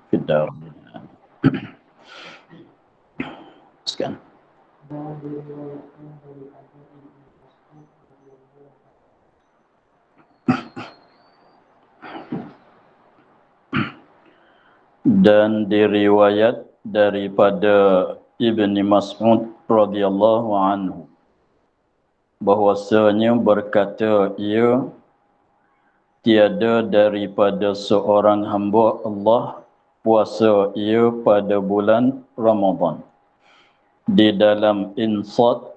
في الدار. Sekian. Dan diriwayat daripada Ibni Mas'ud radhiyallahu anhu bahwasanya berkata ia, tiada daripada seorang hamba Allah puasa ia pada bulan Ramadan di dalam insat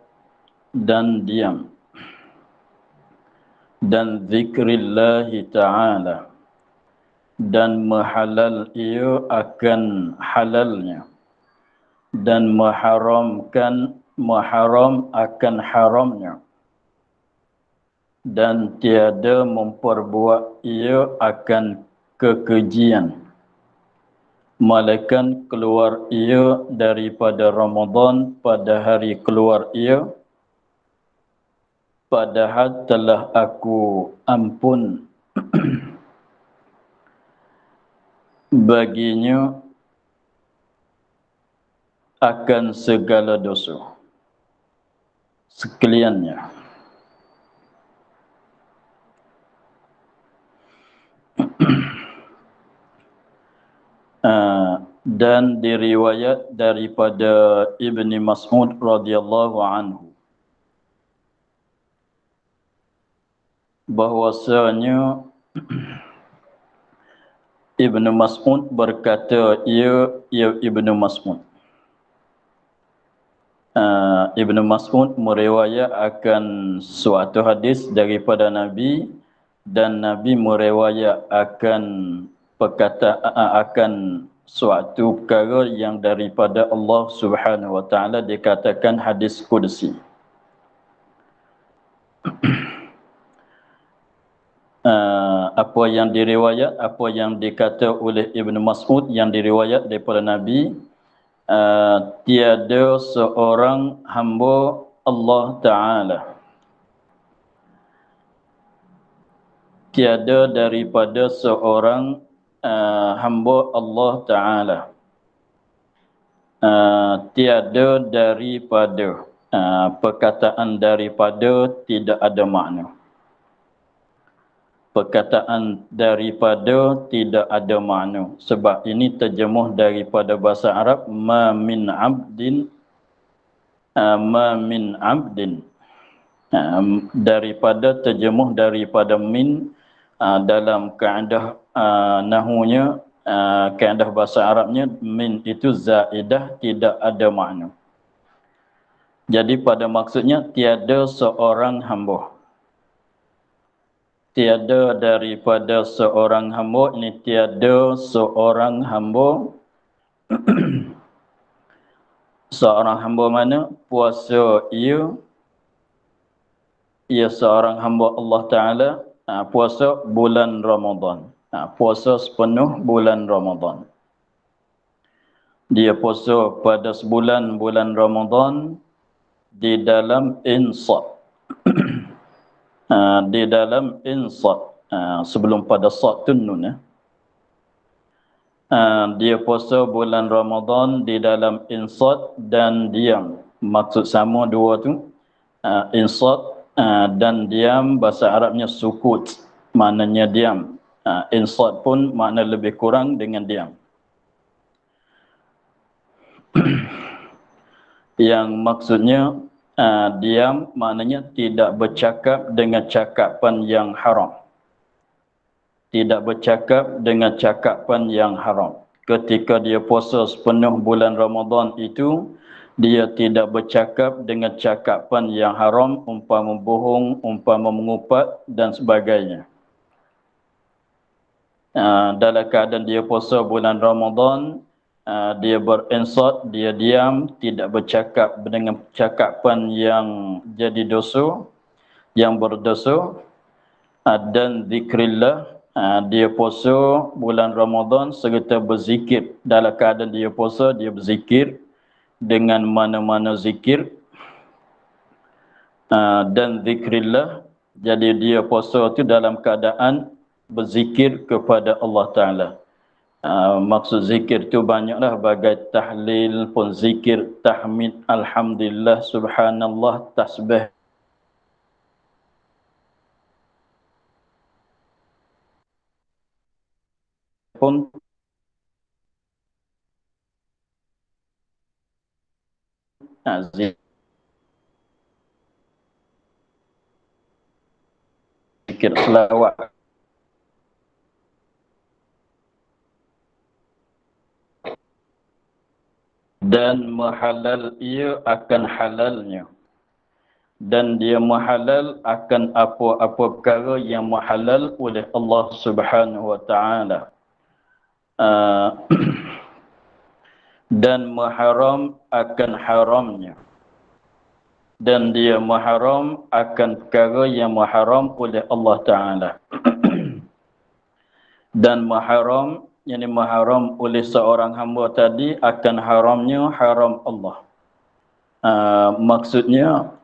dan diam dan zikrillahi ta'ala dan mahalal ia akan halalnya dan mengharamkan haram akan haramnya dan tiada memperbuat ia akan kekejian, malaikat keluar ia daripada Ramadan pada hari keluar ia, padahal telah aku ampun baginya akan segala dosa sekaliannya. Dan diriwayat daripada Ibni Mas'ud radhiyallahu anhu bahwasanya Ibnu Mas'ud berkata ia Ibnu Mas'ud. Ibnu Mas'ud meriwayat akan suatu hadis daripada Nabi dan Nabi meriwayat akan akan suatu perkara yang daripada Allah Subhanahu wa taala dikatakan hadis qudsi. Apa yang diriwayat, apa yang dikata oleh Ibnu Mas'ud yang diriwayat daripada Nabi, tiada seorang hamba Allah Ta'ala, tiada daripada seorang hamba Allah Ta'ala, tiada daripada perkataan daripada tidak ada makna. Perkataan daripada tidak ada makna. Sebab ini terjemuh daripada bahasa Arab ma min abdin, daripada terjemuh daripada min dalam kaedah nahunya, kaedah bahasa Arabnya, min itu zaidah, tidak ada makna. Jadi pada maksudnya tiada seorang hamba, tiada daripada seorang hamba, ini tiada seorang hamba. Seorang hamba mana? Puasa ia seorang hamba Allah Ta'ala, puasa bulan Ramadan, puasa sepenuh bulan Ramadan. Dia puasa pada sebulan bulan Ramadan di dalam insat. Di dalam insat, sebelum pada sad tu nun, dia puasa bulan Ramadan di dalam insat dan diam. Maksud sama dua tu, insat dan diam, bahasa Arabnya sukut, maknanya diam. Insat pun makna lebih kurang dengan diam. Yang maksudnya diam maknanya tidak bercakap dengan cakapan yang haram. Tidak bercakap dengan cakapan yang haram. Ketika dia puasa sepenuh bulan Ramadan itu, dia tidak bercakap dengan cakapan yang haram, umpama bohong, umpama mengupat dan sebagainya. Dalam keadaan dia puasa bulan Ramadan, dia berinsat, dia diam, tidak bercakap dengan cakapan yang jadi dosa, yang berdosa, dan zikrillah. Dia puasa bulan Ramadan serta berzikir. Dalam keadaan dia puasa, dia berzikir dengan mana-mana zikir, dan zikrillah. Jadi dia puasa itu dalam keadaan berzikir kepada Allah Ta'ala. Maksud zikir tu banyaklah, bagai tahlil pun zikir, tahmid, alhamdulillah, subhanallah, tasbih pun zikir selawat. Dan menghalal ia akan halalnya, dan dia menghalal akan apa-apa perkara yang menghalal oleh Allah Subhanahu wa taala. Dan mengharam akan haramnya, dan dia mengharam akan perkara yang mengharam oleh Allah taala. Dan mengharam, yang mengharam oleh seorang hamba tadi akan haramnya haram Allah. Maksudnya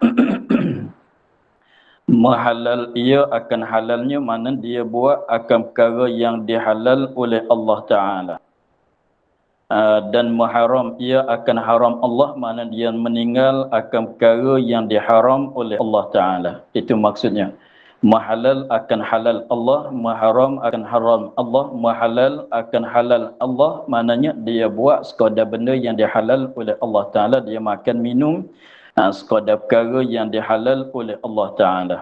menghalal ia akan halalnya, mana dia buat akan perkara yang dihalal oleh Allah Ta'ala. Dan mengharam ia akan haram Allah, mana dia meninggal akan perkara yang diharam oleh Allah Ta'ala. Itu maksudnya. Mahalal akan halal Allah, mengharam akan haram Allah, mahalal akan halal Allah, maknanya dia buat sekadar benda yang dihalal oleh Allah Ta'ala, dia makan minum sekadar perkara yang dihalal oleh Allah Ta'ala.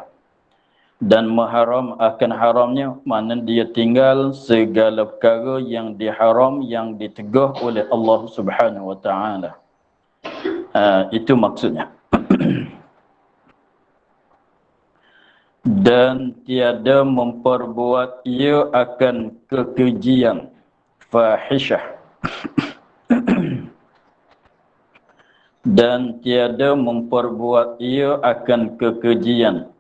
Dan mengharam akan haramnya, mana dia tinggal segala perkara yang diharam, yang ditegah oleh Allah Subhanahu wa taala. Itu maksudnya. Dan tiada memperbuat ia akan kekejian, fahisyah. Dan tiada memperbuat ia akan kekejian,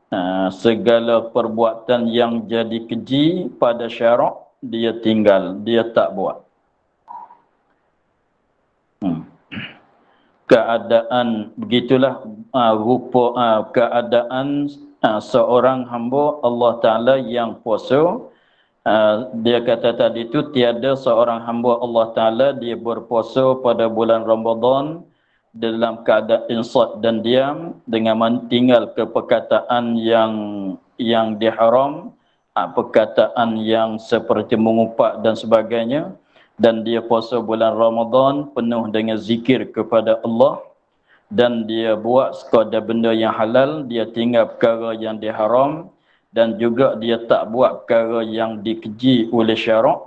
segala perbuatan yang jadi keji pada syarak dia tinggal, dia tak buat. Keadaan begitulah rupa keadaan seorang hamba Allah Ta'ala yang puasa. Dia kata tadi tu, tiada seorang hamba Allah Ta'ala dia berpuasa pada bulan Ramadan dalam keadaan insat dan diam, dengan tinggal ke perkataan yang diharam, perkataan yang seperti mengumpat dan sebagainya, dan dia puasa bulan Ramadan penuh dengan zikir kepada Allah, dan dia buat sekadar benda yang halal, dia tinggal perkara yang diharam, dan juga dia tak buat perkara yang dikeji oleh syarak.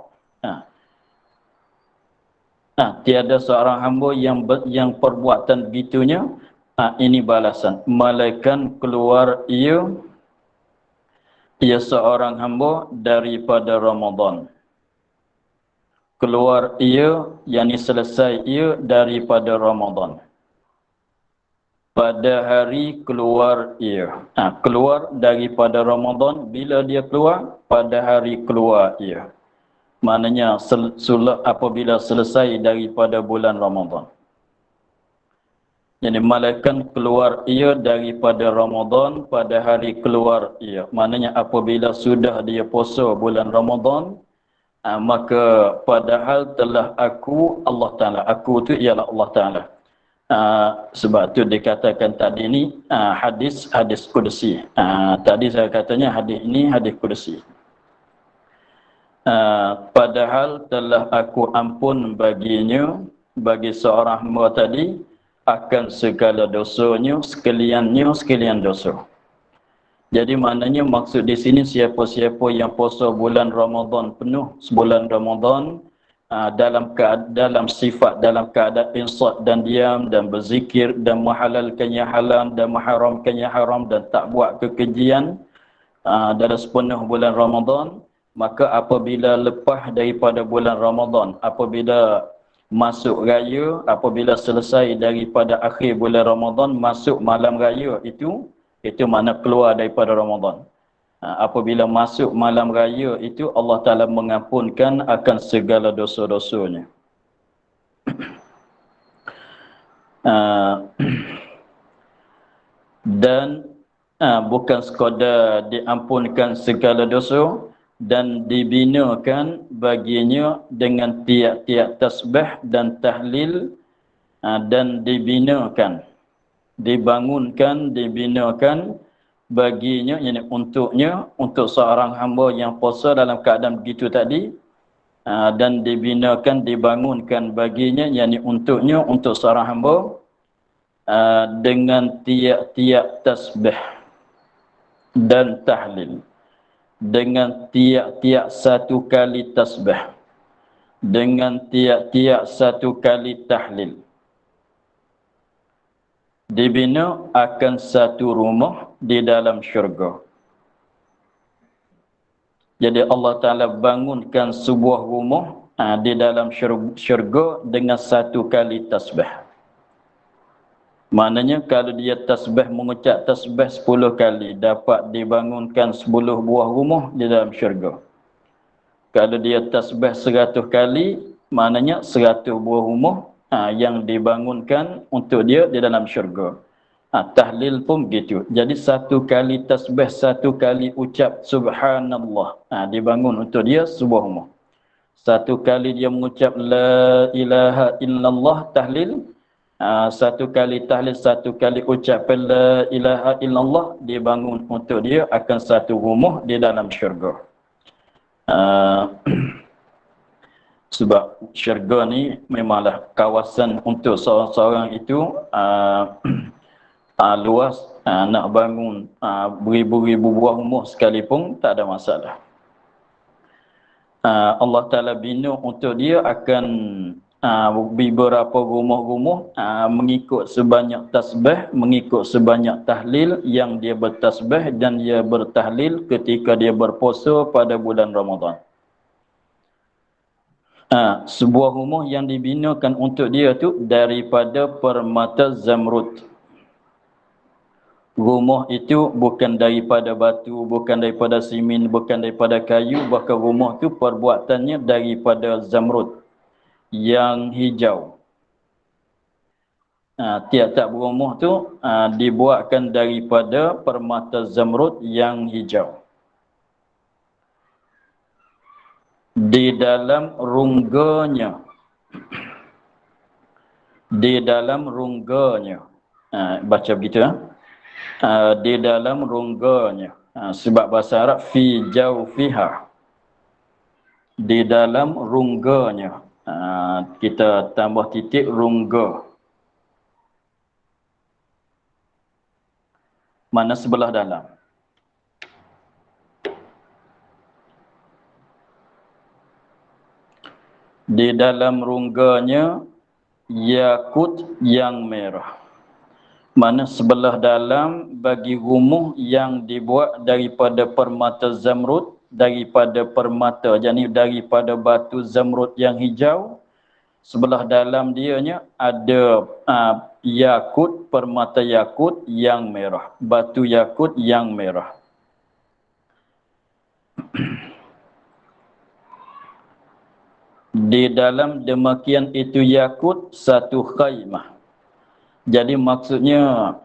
Tiada seorang hamba yang perbuatan begitunya, ini balasan. Malaikat keluar ia seorang hamba daripada Ramadan. Keluar ia, yakni selesai ia daripada Ramadan. Pada hari keluar ia. Keluar daripada Ramadan, bila dia keluar? Pada hari keluar ia. Maknanya apabila selesai daripada bulan Ramadan. Jadi malaikat keluar ia daripada Ramadan pada hari keluar ia. Maknanya apabila sudah dia puasa bulan Ramadan, maka padahal telah aku, Allah Ta'ala, aku tu ialah Allah Ta'ala. Sebab tu dikatakan tadi ni hadis kursi. Tadi saya katanya hadis ini hadis kursi. Padahal telah aku ampun baginya, bagi seorang hamba tadi, akan segala dosanya, sekalian dosa. Jadi maknanya maksud di sini, siapa-siapa yang puasa bulan Ramadan penuh, sebulan Ramadan, dalam sifat, dalam keadaan insat dan diam, dan berzikir, dan menghalalkan yang halal, dan mengharamkan yang haram, dan tak buat kekejian dalam sepenuh bulan Ramadan, maka apabila lepas daripada bulan Ramadan, apabila masuk raya, apabila selesai daripada akhir bulan Ramadan, masuk malam raya, itu mana keluar daripada Ramadan. Apabila masuk malam raya itu, Allah Ta'ala mengampunkan akan segala dosa-dosanya. Dan bukan sekadar diampunkan segala dosa, dan dibinakan baginya dengan tiap-tiap tasbih dan tahlil, dan dibinakan baginya, yakni untuk seorang hamba yang puasa dalam keadaan begitu tadi, dan dibangunkan baginya, yakni untuk seorang hamba dengan tiap-tiap tasbih dan tahlil, dengan tiap-tiap satu kali tasbih, dengan tiap-tiap satu kali tahlil, dibina akan satu rumah di dalam syurga. Jadi Allah Ta'ala bangunkan sebuah rumah di dalam syurga dengan satu kali tasbih. Maknanya kalau dia mengucap tasbih 10 kali, dapat dibangunkan 10 buah rumah di dalam syurga. Kalau dia tasbih 100 kali, maknanya 100 buah rumah yang dibangunkan untuk dia di dalam syurga. Tahlil pun begitu. Jadi satu kali tasbih, satu kali ucap subhanallah, dibangun untuk dia sebuah rumah. Satu kali dia mengucap la ilaha illallah, tahlil, satu kali tahlil, satu kali ucap la ilaha illallah, dibangun untuk dia akan satu rumah di dalam syurga. Sebab syurga ni memanglah kawasan untuk seorang-seorang itu luas, nak bangun beribu-ribu buah rumah sekalipun tak ada masalah. Allah Ta'ala bina untuk dia akan beberapa rumah-rumah mengikut sebanyak tasbih, mengikut sebanyak tahlil yang dia bertasbih dan dia bertahlil ketika dia berpuasa pada bulan Ramadan. Sebuah rumah yang dibinakan untuk dia tu daripada permata zamrud. Rumah itu bukan daripada batu, bukan daripada simen, bukan daripada kayu, bahkan rumah itu perbuatannya daripada zamrud yang hijau. Tiap-tiap rumah tu dibuatkan daripada permata zamrud yang hijau. Di dalam rungganya, baca begitu di dalam rungganya, sebab bahasa Arab fi jawfiha, di dalam rungganya, kita tambah titik rungga, mana sebelah dalam. Di dalam rungganya yakut yang merah. Mana sebelah dalam bagi rumah yang dibuat daripada permata zamrud, daripada permata, jadi daripada batu zamrud yang hijau, sebelah dalam dianya ada yakut, permata yakut yang merah, batu yakut yang merah. Di dalam demikian itu yakut satu khaymah. Jadi maksudnya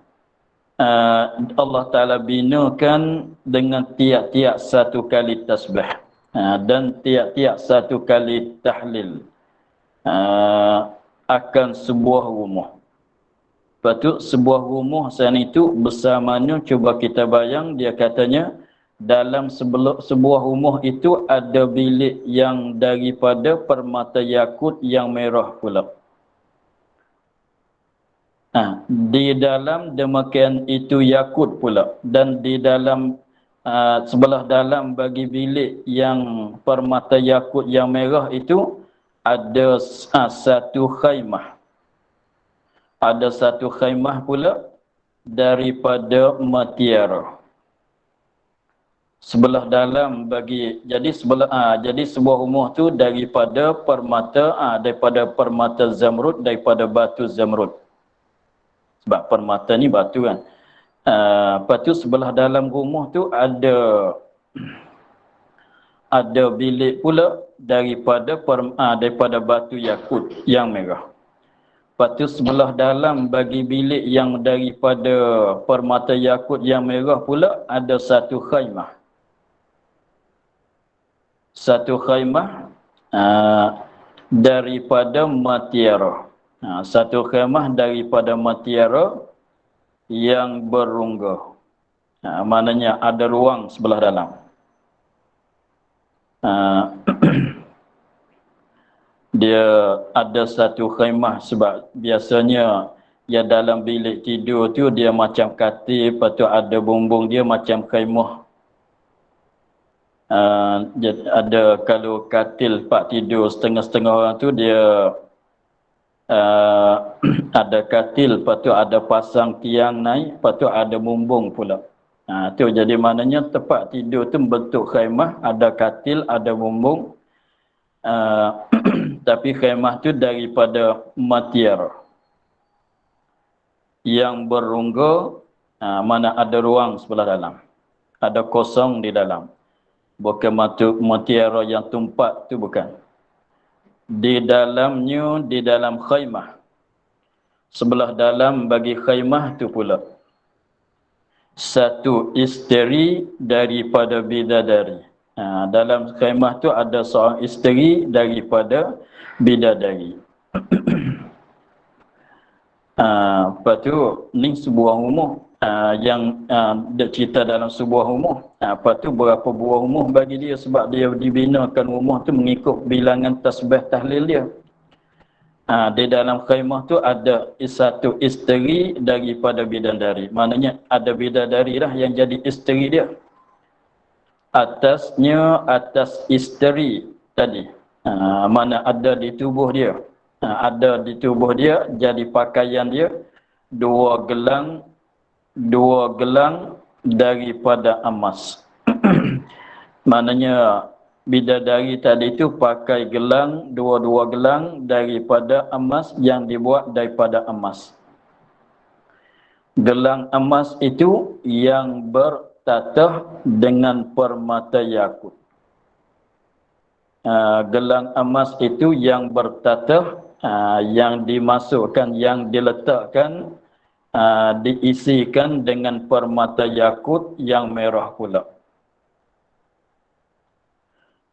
Allah Ta'ala binakan dengan tiap-tiap satu kali tasbih dan tiap-tiap satu kali tahlil akan sebuah rumah. Lepas tu sebuah rumah sana itu bersamanya, cuba kita bayang, dia katanya dalam sebuah rumah itu ada bilik yang daripada permata yakut yang merah pula. Di dalam demikian itu yakut pula, dan di dalam sebelah dalam bagi bilik yang permata yakut yang merah itu ada satu khaymah. Ada satu khaymah pula daripada mutiara. Sebelah dalam bagi jadi sebuah rumah tu daripada permata zamrud, daripada batu zamrud. Sebab permata ni batu kan. Lepas tu sebelah dalam rumah tu ada bilik pula daripada batu yakut yang merah. Lepas tu sebelah dalam bagi bilik yang daripada permata yakut yang merah pula ada satu khaymah. Satu khaymah daripada mutiara. Satu khaymah daripada mutiara yang berungga. Maknanya ada ruang sebelah dalam. Dia ada satu khaymah sebab biasanya ya dalam bilik tidur tu dia macam katil, lepas tu ada bumbung dia macam khaymah. Ada kalau katil pak tidur setengah-setengah orang tu dia ada katil, lepas tu ada pasang tiang naik, lepas tu ada bumbung pula. Tu jadi maknanya tempat tidur tu bentuk khaymah, ada katil, ada bumbung. Tapi khaymah tu daripada mutiara yang berungga, mana ada ruang sebelah dalam, ada kosong di dalam. Bukan mutiara yang tumpat tu, bukan. Di dalamnya, di dalam khaymah, sebelah dalam bagi khaymah tu pula satu isteri daripada bidadari. Dalam khaymah tu ada seorang isteri daripada bidadari. Lepas tu ni sebuah rumah yang dia cerita dalam sebuah rumah. Lepas tu berapa buah rumah bagi dia sebab dia dibinakan rumah tu mengikut bilangan tasbih tahlil dia. Di dalam khaymah tu ada satu isteri daripada bidadari. Maknanya ada bidadari lah yang jadi isteri dia. Atasnya atas isteri tadi. Mana ada di tubuh dia. Ada di tubuh dia jadi pakaian dia dua gelang daripada emas. Maknanya bidadari tadi itu pakai gelang, dua-dua gelang daripada emas yang dibuat daripada emas. Gelang emas itu yang bertatah dengan permata yakut. Gelang emas itu yang bertatah, yang dimasukkan, yang diletakkan, diisikan dengan permata yakut yang merah pula.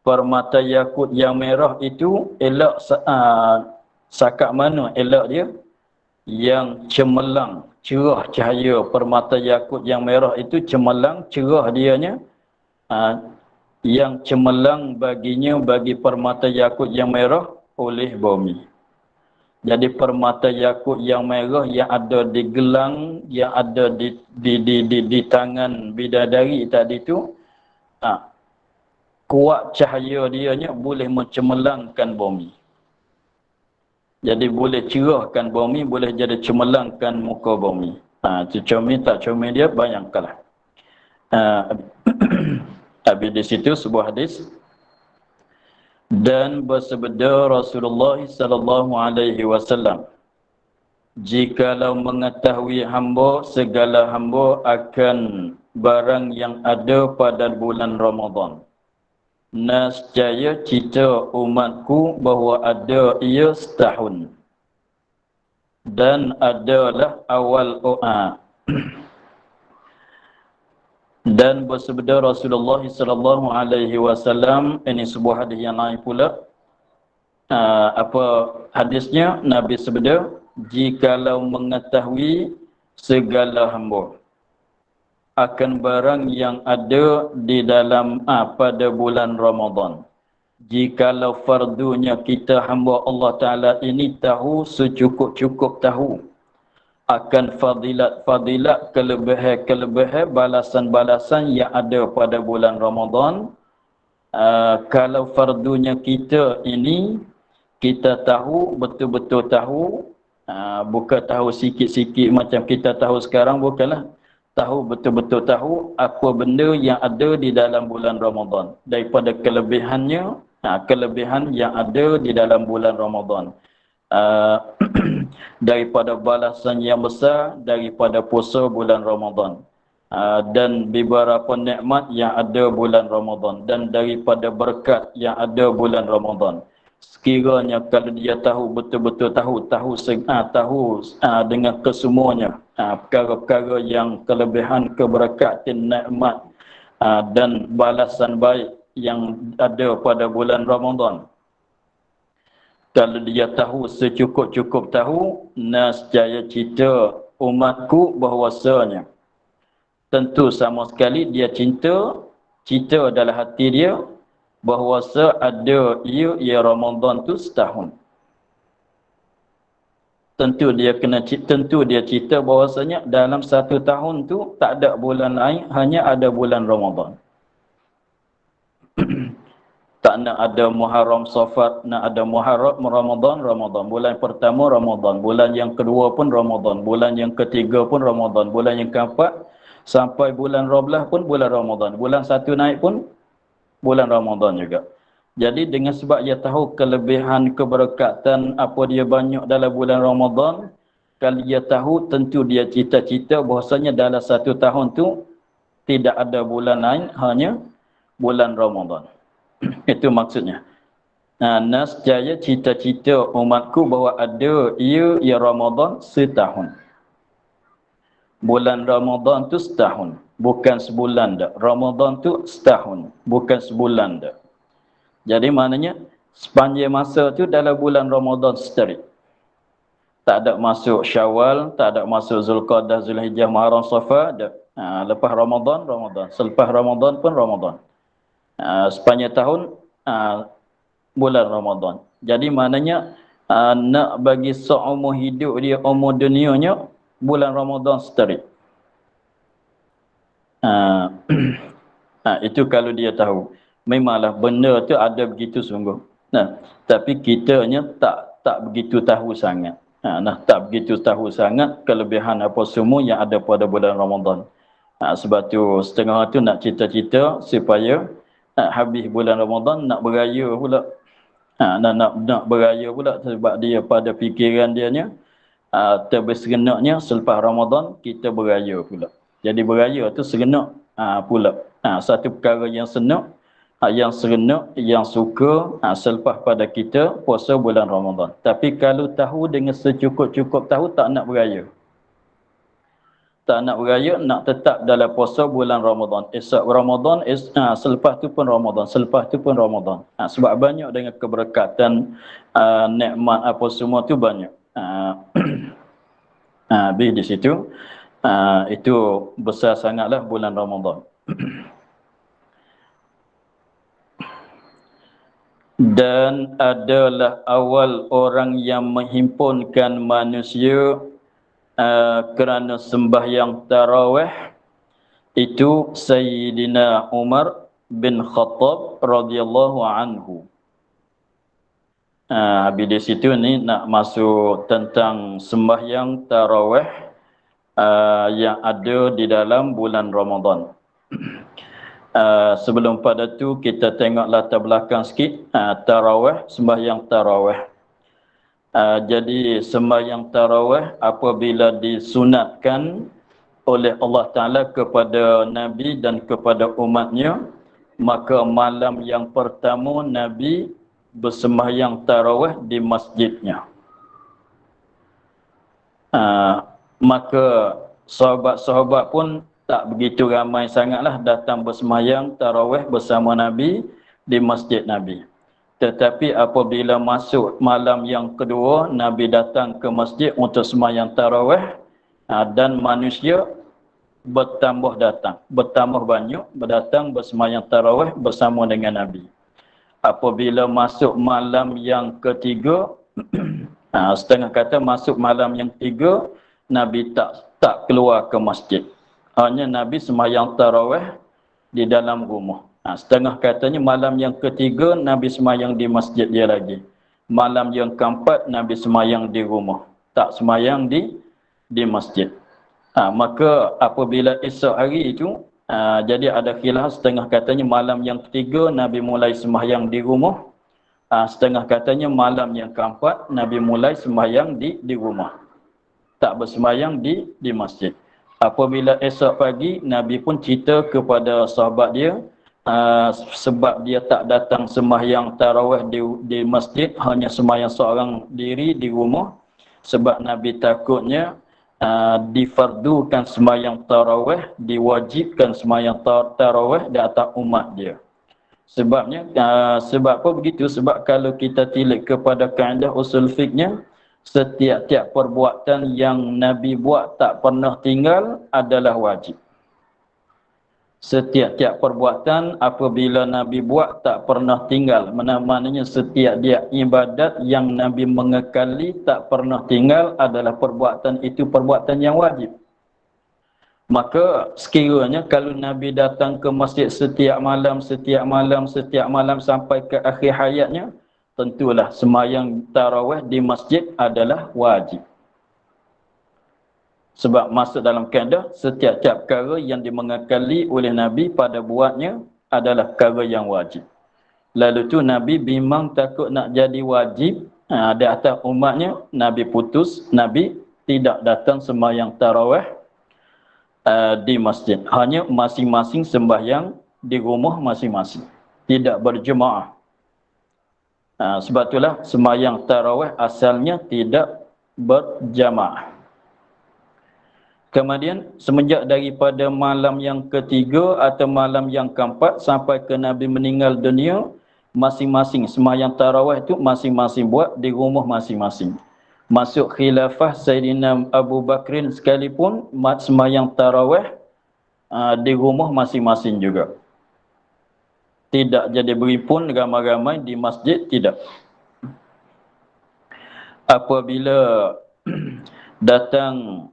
Permata yakut yang merah itu elok sakat mana elok dia? Yang cemerlang, cerah cahaya permata yakut yang merah itu cemerlang, cerah dianya. Yang cemerlang baginya, bagi permata yakut yang merah oleh bumi. Jadi permata yakut yang merah yang ada di gelang, yang ada di tangan bidadari tadi tu, kuat cahaya dianya boleh mencemerlangkan bumi. Jadi boleh cerahkan bumi, boleh jadi cemerlangkan muka bumi. Comel tak comel dia, bayangkanlah. Habis di situ sebuah hadis. Dan bersabda Rasulullah sallallahu alaihi wasallam, jikalau mengetahui hamba segala hamba akan barang yang ada pada bulan Ramadan, nescaya cita umatku bahawa ada ia setahun, dan adalah awal dan bersabda Rasulullah sallallahu alaihi wasallam, ini sebuah hadis yang lain pula. Apa hadisnya? Nabi sabda, jikalau mengetahui segala hamba akan barang yang ada di dalam pada bulan Ramadan, jikalau fardunya kita hamba Allah Ta'ala ini tahu secukup-cukup tahu akan fadilat-fadilat, kelebihan-kelebihan, balasan-balasan yang ada pada bulan Ramadan. Kalau fardunya kita ini kita tahu, betul-betul tahu, bukan tahu sikit-sikit macam kita tahu sekarang, bukanlah. Tahu, betul-betul tahu apa benda yang ada di dalam bulan Ramadan, daripada kelebihannya, kelebihan yang ada di dalam bulan Ramadan. Daripada balasan yang besar daripada puasa bulan Ramadan, dan beberapa nikmat yang ada bulan Ramadan, dan daripada berkat yang ada bulan Ramadan. Sekiranya kalau dia tahu, betul-betul tahu dengan kesemuanya perkara-perkara yang kelebihan, keberkatan, nikmat dan balasan baik yang ada pada bulan Ramadan. Kalau dia tahu secukup-cukup tahu, nescaya cita umatku bahwasanya tentu sama sekali dia cita dalam hati dia bahwasa ada ia Ramadan tu setahun. Tentu dia cita bahwasanya dalam satu tahun tu tak ada bulan lain, hanya ada bulan Ramadan. Tak nak ada Muharram Safar, nak ada Muharram Ramadan. Bulan pertama Ramadan, bulan yang kedua pun Ramadan, bulan yang ketiga pun Ramadan, bulan yang keempat sampai bulan 12 pun bulan Ramadan. Bulan satu naik pun bulan Ramadan juga. Jadi dengan sebab dia tahu kelebihan keberkatan apa dia banyak dalam bulan Ramadan, kalau dia tahu tentu dia cita-cita bahwasanya dalam satu tahun tu tidak ada bulan lain, hanya bulan Ramadan. Itu maksudnya. Nescaya cita-cita umatku bahawa ada ia Ramadan setahun. Bulan Ramadan tu setahun, bukan sebulan dah. Ramadan tu setahun, bukan sebulan dah. Jadi maknanya sepanjang masa tu dalam bulan Ramadan straight. Tak ada masuk Syawal, tak ada masuk Zulqa'dah, Zulhijjah, Muharram, Safar. Lepas Ramadan, selepas Ramadan pun Ramadan. Sepanjang tahun bulan Ramadan. Jadi maknanya nak bagi seumur hidup dia, umur dunianya, bulan Ramadan straight. Itu kalau dia tahu. Memanglah benda tu ada begitu sungguh. Tapi kitanya tak begitu tahu sangat. Tak begitu tahu sangat kelebihan apa semua yang ada pada bulan Ramadan. Sebab tu setengah tu nak cita-cita supaya habis bulan Ramadan nak beraya pula. Nak beraya pula sebab dia pada fikiran dia nya terserenaknya selepas Ramadan kita beraya pula. Jadi beraya tu serenak pula. Satu perkara yang serenak, yang suka selepas pada kita puasa bulan Ramadan. Tapi kalau tahu dengan secukup-cukup tahu tak nak beraya. Tak nak beraya, nak tetap dalam puasa bulan Ramadan. Esok Ramadan, selepas tu pun Ramadan, selepas tu pun Ramadan. Sebab banyak dengan keberkatan, nikmat apa semua tu banyak. Habis di situ, itu besar sangatlah bulan Ramadan. Dan adalah awal orang yang menghimpunkan manusia kerana sembahyang tarawih itu Sayyidina Umar bin Khattab radhiyallahu anhu. Habis di situ ni nak masuk tentang sembahyang tarawih yang ada di dalam bulan Ramadan. Sebelum pada tu kita tengok latar belakang sikit tarawih, sembahyang tarawih. Jadi sembahyang tarawih apabila disunatkan oleh Allah Ta'ala kepada Nabi dan kepada umatnya, maka malam yang pertama Nabi bersembahyang tarawih di masjidnya. Maka sahabat-sahabat pun tak begitu ramai sangatlah datang bersembahyang tarawih bersama Nabi di masjid Nabi. Tetapi apabila masuk malam yang kedua, Nabi datang ke masjid untuk sembahyang tarawih dan manusia bertambah banyak berdatang bersembahyang tarawih bersama dengan Nabi. Apabila masuk malam yang ketiga, setengah kata masuk malam yang ketiga, Nabi tak keluar ke masjid. Hanya Nabi sembahyang tarawih di dalam rumah. Setengah katanya malam yang ketiga Nabi sembahyang di masjid dia lagi. Malam yang keempat Nabi sembahyang di rumah. Tak sembahyang di masjid. Maka apabila esok hari itu, jadi ada khilaf, setengah katanya malam yang ketiga Nabi mulai sembahyang di rumah. Setengah katanya malam yang keempat Nabi mulai sembahyang di rumah. Tak bersembahyang di masjid. Apabila esok pagi Nabi pun cerita kepada sahabat dia, sebab dia tak datang sembahyang tarawih di masjid, hanya sembahyang seorang diri di rumah, sebab Nabi takutnya difardukan sembahyang tarawih, diwajibkan sembahyang tarawih di atas umat dia. Sebabnya, sebab apa begitu? Sebab kalau kita tilik kepada kaedah usul fiqhnya, setiap-tiap perbuatan yang Nabi buat tak pernah tinggal adalah wajib. Setiap-tiap perbuatan apabila Nabi buat tak pernah tinggal. Maknanya setiap dia ibadat yang Nabi mengekali tak pernah tinggal adalah perbuatan itu perbuatan yang wajib. Maka sekiranya kalau Nabi datang ke masjid setiap malam sampai ke akhir hayatnya, tentulah sembahyang tarawih di masjid adalah wajib. Sebab masuk dalam kaedah setiap-tiap perkara yang dimengakali oleh Nabi pada buatnya adalah perkara yang wajib. Lalu tu Nabi bimbang takut nak jadi wajib di atas umatnya, Nabi putus, Nabi tidak datang sembahyang tarawih di masjid. Hanya masing-masing sembahyang di rumah masing-masing. Tidak berjemaah. Sebab itulah sembahyang tarawih asalnya tidak berjamaah. Kemudian semenjak daripada malam yang ketiga atau malam yang keempat sampai ke Nabi meninggal dunia, masing-masing sembahyang tarawih itu masing-masing buat di rumah masing-masing. Masuk khilafah Sayyidina Abu Bakrin sekalipun sembahyang tarawih di rumah masing-masing juga. Tidak jadi berimpun ramai-ramai di masjid, tidak. Apabila datang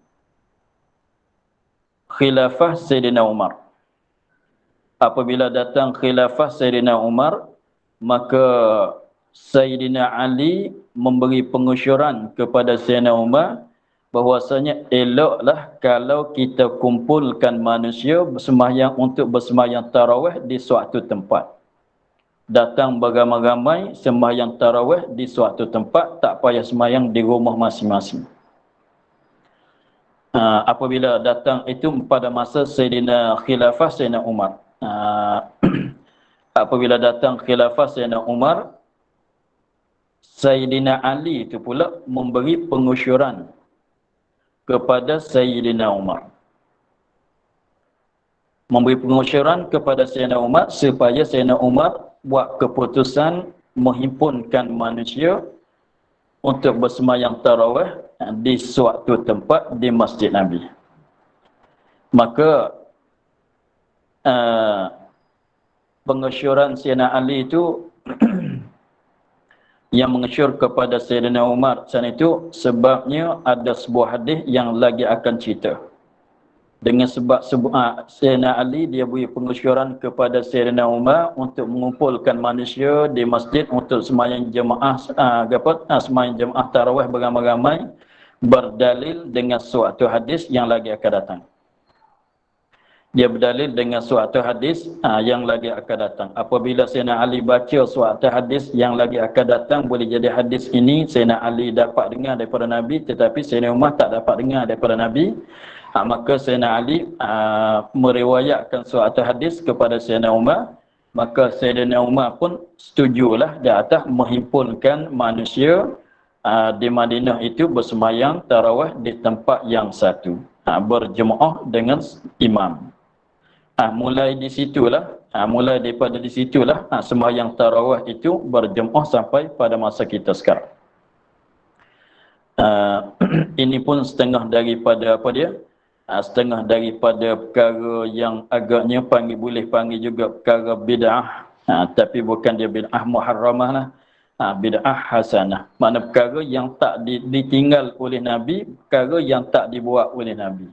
khilafah Sayyidina Umar. Apabila datang khilafah Sayyidina Umar, maka Sayyidina Ali memberi pengusyuran kepada Sayyidina Umar bahwasanya eloklah kalau kita kumpulkan manusia bersembahyang untuk bersembahyang tarawih di suatu tempat. Datang beramai-ramai sembahyang tarawih di suatu tempat, tak payah sembahyang di rumah masing-masing. Apabila datang itu pada masa Sayyidina Khilafah Sayyidina Umar. Apabila datang Khilafah Sayyidina Umar, Sayyidina Ali itu pula memberi pengusyuran kepada Sayyidina Umar. Memberi pengusyuran kepada Sayyidina Umar supaya Sayyidina Umar buat keputusan menghimpunkan manusia untuk bersembahyang tarawih di suatu tempat di Masjid Nabi. Maka pengusyuran Sayyidina Ali itu yang mengusyur kepada Sayyidina Umar saat itu sebabnya ada sebuah hadis yang lagi akan cerita. Dengan sebab Sayyidina Ali dia beri pengusyuran kepada Sayyidina Umar untuk mengumpulkan manusia di masjid untuk sembahyang jemaah sembahyang jemaah tarawih beramai-ramai berdalil dengan suatu hadis yang lagi akan datang. Dia berdalil dengan suatu hadis yang lagi akan datang. Apabila Sayyidina Ali baca suatu hadis yang lagi akan datang, boleh jadi hadis ini Sayyidina Ali dapat dengar daripada Nabi, tetapi Sayyidina Umar tak dapat dengar daripada Nabi. Maka Sayyidina Ali meriwayatkan suatu hadis kepada Sayyidina Umar. Maka Sayyidina Umar pun setujulah di atas menghimpunkan manusia di Madinah itu bersembahyang tarawih di tempat yang satu, berjemaah dengan imam. Mulai di situlah, mulai daripada di situlah sembahyang tarawih itu berjemaah sampai pada masa kita sekarang. Ini pun setengah daripada apa dia? Setengah daripada perkara yang agaknya boleh panggil juga perkara bid'ah, tapi bukan dia bid'ah muharramah lah, bid'ah hasanah. Makna perkara yang tak ditinggal oleh Nabi, perkara yang tak dibuat oleh Nabi.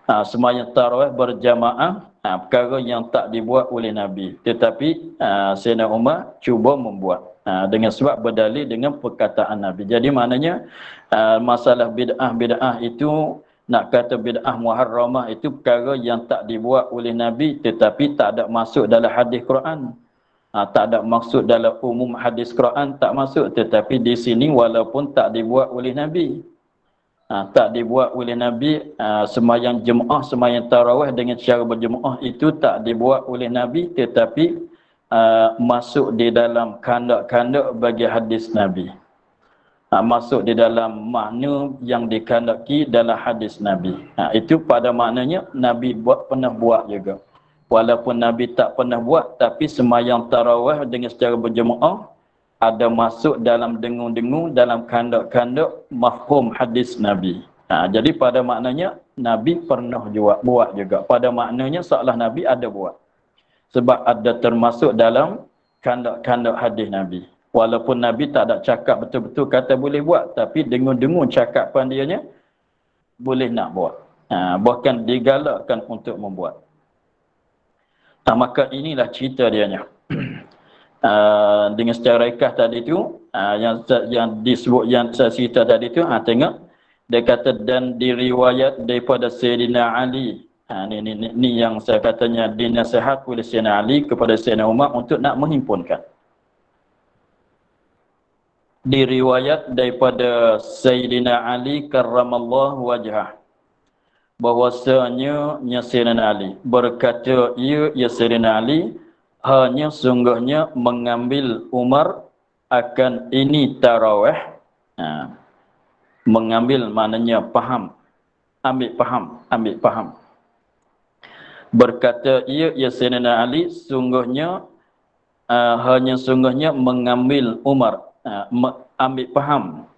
Sembahyang tarawih berjamaah, perkara yang tak dibuat oleh Nabi, tetapi Sayyidina Umar cuba membuat dengan sebab berdalil dengan perkataan Nabi. Jadi maknanya masalah bid'ah itu, nak kata bid'ah muharramah itu perkara yang tak dibuat oleh Nabi tetapi tak ada masuk dalam hadis Quran. Tak ada maksud dalam umum hadis Quran, tak masuk, tetapi di sini walaupun tak dibuat oleh Nabi, tak dibuat oleh Nabi, sembahyang jemaah, sembahyang tarawih dengan cara berjemaah itu tak dibuat oleh Nabi, tetapi masuk di dalam kandak-kandak bagi hadis Nabi, masuk di dalam makna yang dikandaki dalam hadis Nabi. Itu pada maknanya Nabi pernah buat juga. Walaupun Nabi tak pernah buat, tapi sembahyang tarawih dengan secara berjemaah ada masuk dalam dengung-dengung, dalam kandak-kandak mafhum hadis Nabi. Jadi pada maknanya Nabi pernah buat juga. Pada maknanya seolah Nabi ada buat. Sebab ada termasuk dalam kandak-kandak hadis Nabi. Walaupun Nabi tak ada cakap betul-betul kata boleh buat, tapi dengung-dengung cakapan dianya boleh nak buat. Bahkan digalakkan untuk membuat. Maka inilah cerita dianya. Dengan secara rekah tadi tu, yang disebut, yang saya cerita tadi tu, tengok dia kata dan diriwayat daripada Sayyidina Ali. Ni yang saya katanya dinasihat oleh Sayyidina Ali kepada Sayyidina Umar untuk nak menghimpunkan. Diriwayat daripada Sayyidina Ali karramallahu wajhah, bahwasanya Sayyidina Ali berkata, ya Sayyidina Ali hanya sungguhnya mengambil Umar akan ini tarawih. Mengambil maknanya faham, ambil faham. Berkata ya Sayyidina Ali sungguhnya hanya sungguhnya mengambil Umar, ambil faham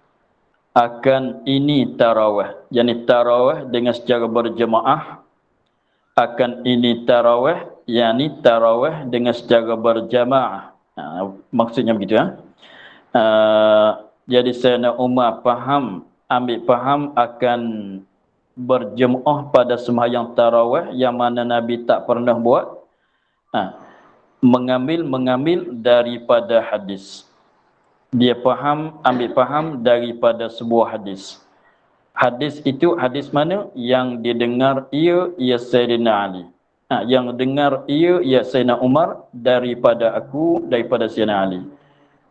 akan ini tarawih. Yani tarawih dengan secara berjemaah, akan ini tarawih, yani tarawih dengan secara berjamaah. Maksudnya begitu. Jadi Sayyidina Umar ambil faham akan berjemaah pada sembahyang tarawih yang mana Nabi tak pernah buat. Mengambil daripada hadis. Dia ambil faham daripada sebuah hadis. Hadis itu hadis mana? Yang didengar ia Sayyidina Ali. Yang dengar ia Sayyidina Umar daripada Sayyidina Ali.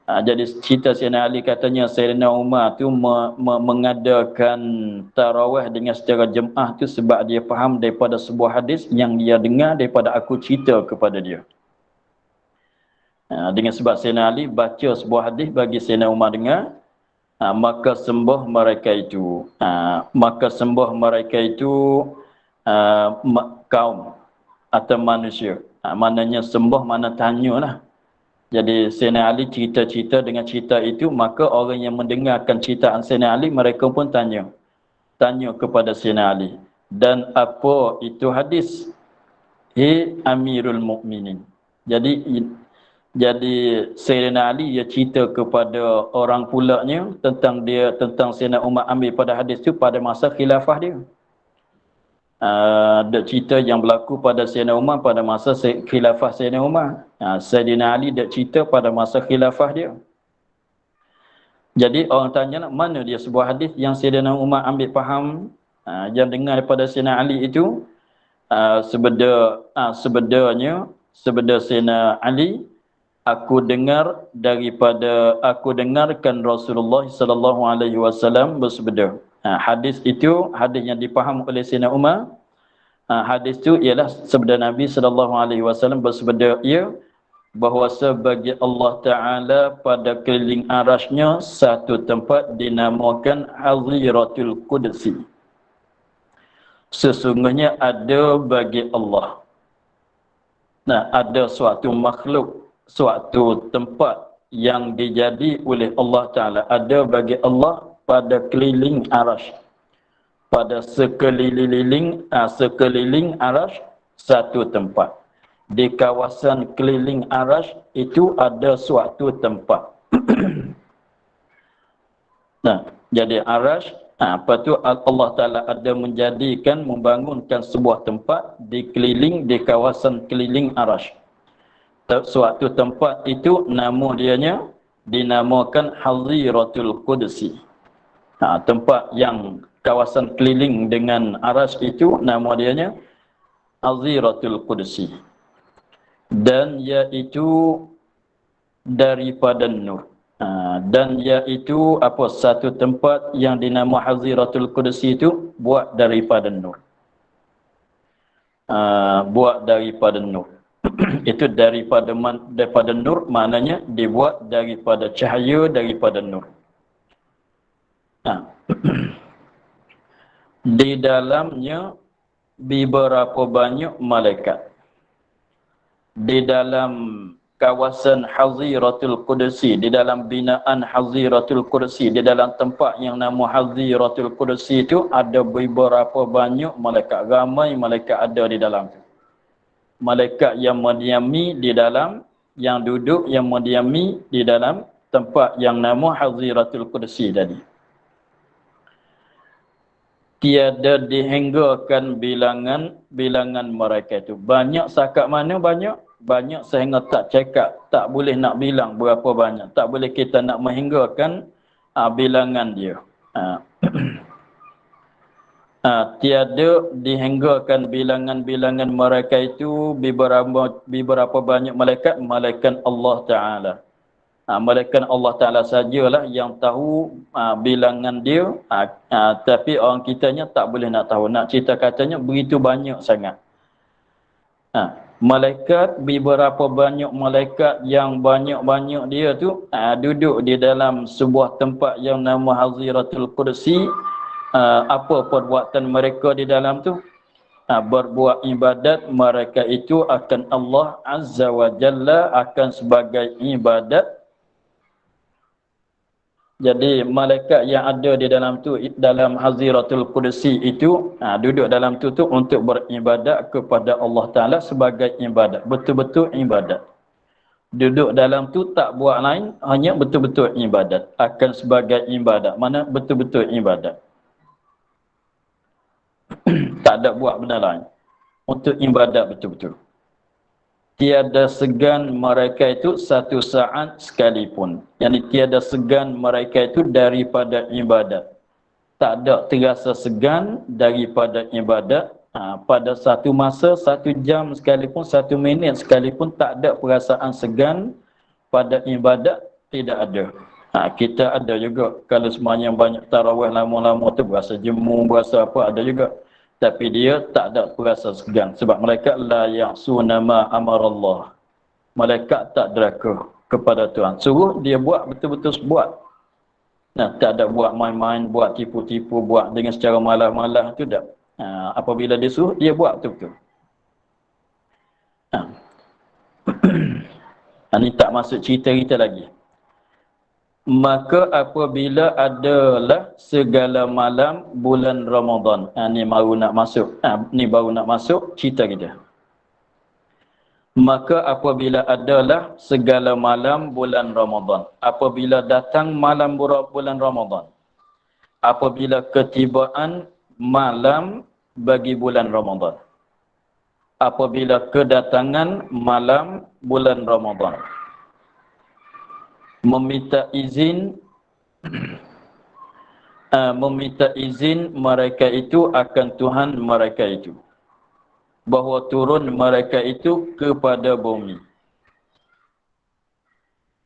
Jadi cerita Sayyidina Ali katanya Sayyidina Umar tu mengadakan tarawih dengan secara jemaah tu sebab dia faham daripada sebuah hadis yang dia dengar daripada aku cerita kepada dia. Dengan sebab Sayyidina Ali baca sebuah hadis bagi Sayyidina Umar dengar, maka sembah mereka itu kaum atau manusia. Maknanya sembah mana tanyalah. Jadi Sayyidina Ali cerita-cerita dengan cerita itu, maka orang yang mendengarkan cerita Sayyidina Ali mereka pun tanya kepada Sayyidina Ali, dan apa itu hadis? Amirul Mukminin. Jadi Sayyidina Ali dia cerita kepada orang pulaknya tentang Sayyidina Umar ambil pada hadis itu pada masa khilafah dia. Ada cerita yang berlaku pada Sayyidina Umar pada masa khilafah Sayyidina Umar. Sayyidina Ali dia cerita pada masa khilafah dia. Jadi orang tanya mana dia sebuah hadis yang Sayyidina Umar ambil faham, yang dengar daripada Sayyidina Ali itu, sebenarnya Sayyidina Ali aku dengarkan Rasulullah sallallahu alaihi wasallam bersabda. Hadis itu hadis yang dipaham oleh Sayyidina Umar. Hadis itu ialah sabda Nabi sallallahu alaihi wasallam bersabda bahawa bagi Allah Taala pada keliling arasy-Nya satu tempat dinamakan Haziratul Qudsi. Sesungguhnya ada bagi Allah. Ada suatu makhluk, suatu tempat yang dijadi oleh Allah Ta'ala. Ada bagi Allah pada keliling arasy. Pada sekeliling arasy satu tempat. Di kawasan keliling arasy itu ada suatu tempat. Jadi arasy, apa tu Allah Ta'ala ada membangunkan sebuah tempat di kawasan keliling arasy. Suatu tempat itu nama dianya dinamakan Haziratul Qudsi. Tempat yang kawasan keliling dengan arasy itu nama dianya Haziratul Qudsi. Dan iaitu daripada nur. Dan iaitu satu tempat yang dinama Haziratul Qudsi itu buat daripada nur. Buat daripada nur. Itu daripada nur, maknanya dibuat daripada cahaya, daripada nur. Di dalamnya beberapa banyak malaikat. di dalam kawasan Haziratul Qudsi, di dalam binaan Haziratul Qudsi, di dalam tempat yang nama Haziratul Qudsi itu ada beberapa banyak malaikat, ramai malaikat ada di dalam tu. Malaikat yang mendiami di dalam, yang duduk, yang mendiami di dalam tempat yang nama Haziratul Qudsi tadi. Tiada dihinggakan bilangan mereka itu. Banyak sakat mana banyak? Banyak sehingga tak cakap, tak boleh nak bilang berapa banyak. Tak boleh kita nak menghinggakan bilangan dia. Tiada dihinggakan bilangan-bilangan mereka itu beberapa banyak malaikat, malaikat Allah Ta'ala. Malaikat Allah Ta'ala sajalah yang tahu bilangan dia, tapi orang kitanya tak boleh nak tahu. Nak cerita katanya begitu banyak sangat. Malaikat, beberapa banyak malaikat yang banyak-banyak dia tu duduk di dalam sebuah tempat yang nama Haziratul Qudsi. Apa perbuatan mereka di dalam tu? Berbuat ibadat mereka itu akan Allah Azza wa Jalla, akan sebagai ibadat. Jadi malaikat yang ada di dalam tu, dalam Haziratul Qudsi itu duduk dalam tu untuk beribadat kepada Allah Ta'ala sebagai ibadat, betul-betul ibadat. Duduk dalam tu tak buat lain, hanya betul-betul ibadat, akan sebagai ibadat. Mana betul-betul ibadat. Tak ada buat benda lain, untuk ibadat betul-betul. Tiada segan mereka itu satu saat sekalipun. Yani tiada segan mereka itu daripada ibadat. Tak ada terasa segan daripada ibadat. Pada satu masa, satu jam sekalipun, satu minit sekalipun, tak ada perasaan segan pada ibadat, tidak ada. Kita ada juga, kalau semuanya banyak tarawih lama-lama tu berasa jemu, berasa apa, ada juga. Tapi dia tak ada perasa segan. Sebab malaikat la ya'suna ma amarallah. Malaikat tak deraka kepada Tuhan. Suruh dia buat, betul-betul buat. Tak ada buat main-main, buat tipu-tipu, buat dengan secara malah-malah, tu tak. Apabila dia suruh, dia buat betul-betul. Ini tak masuk cerita-cerita lagi. Maka apabila adalah segala malam bulan Ramadan. Ni baru nak masuk. Ni baru nak masuk cerita kita. Maka apabila adalah segala malam bulan Ramadan. Apabila datang malam bulan Ramadan. Apabila ketibaan malam bagi bulan Ramadan. Apabila kedatangan malam bulan Ramadan. Meminta izin mereka itu akan Tuhan mereka itu, bahawa turun mereka itu kepada bumi.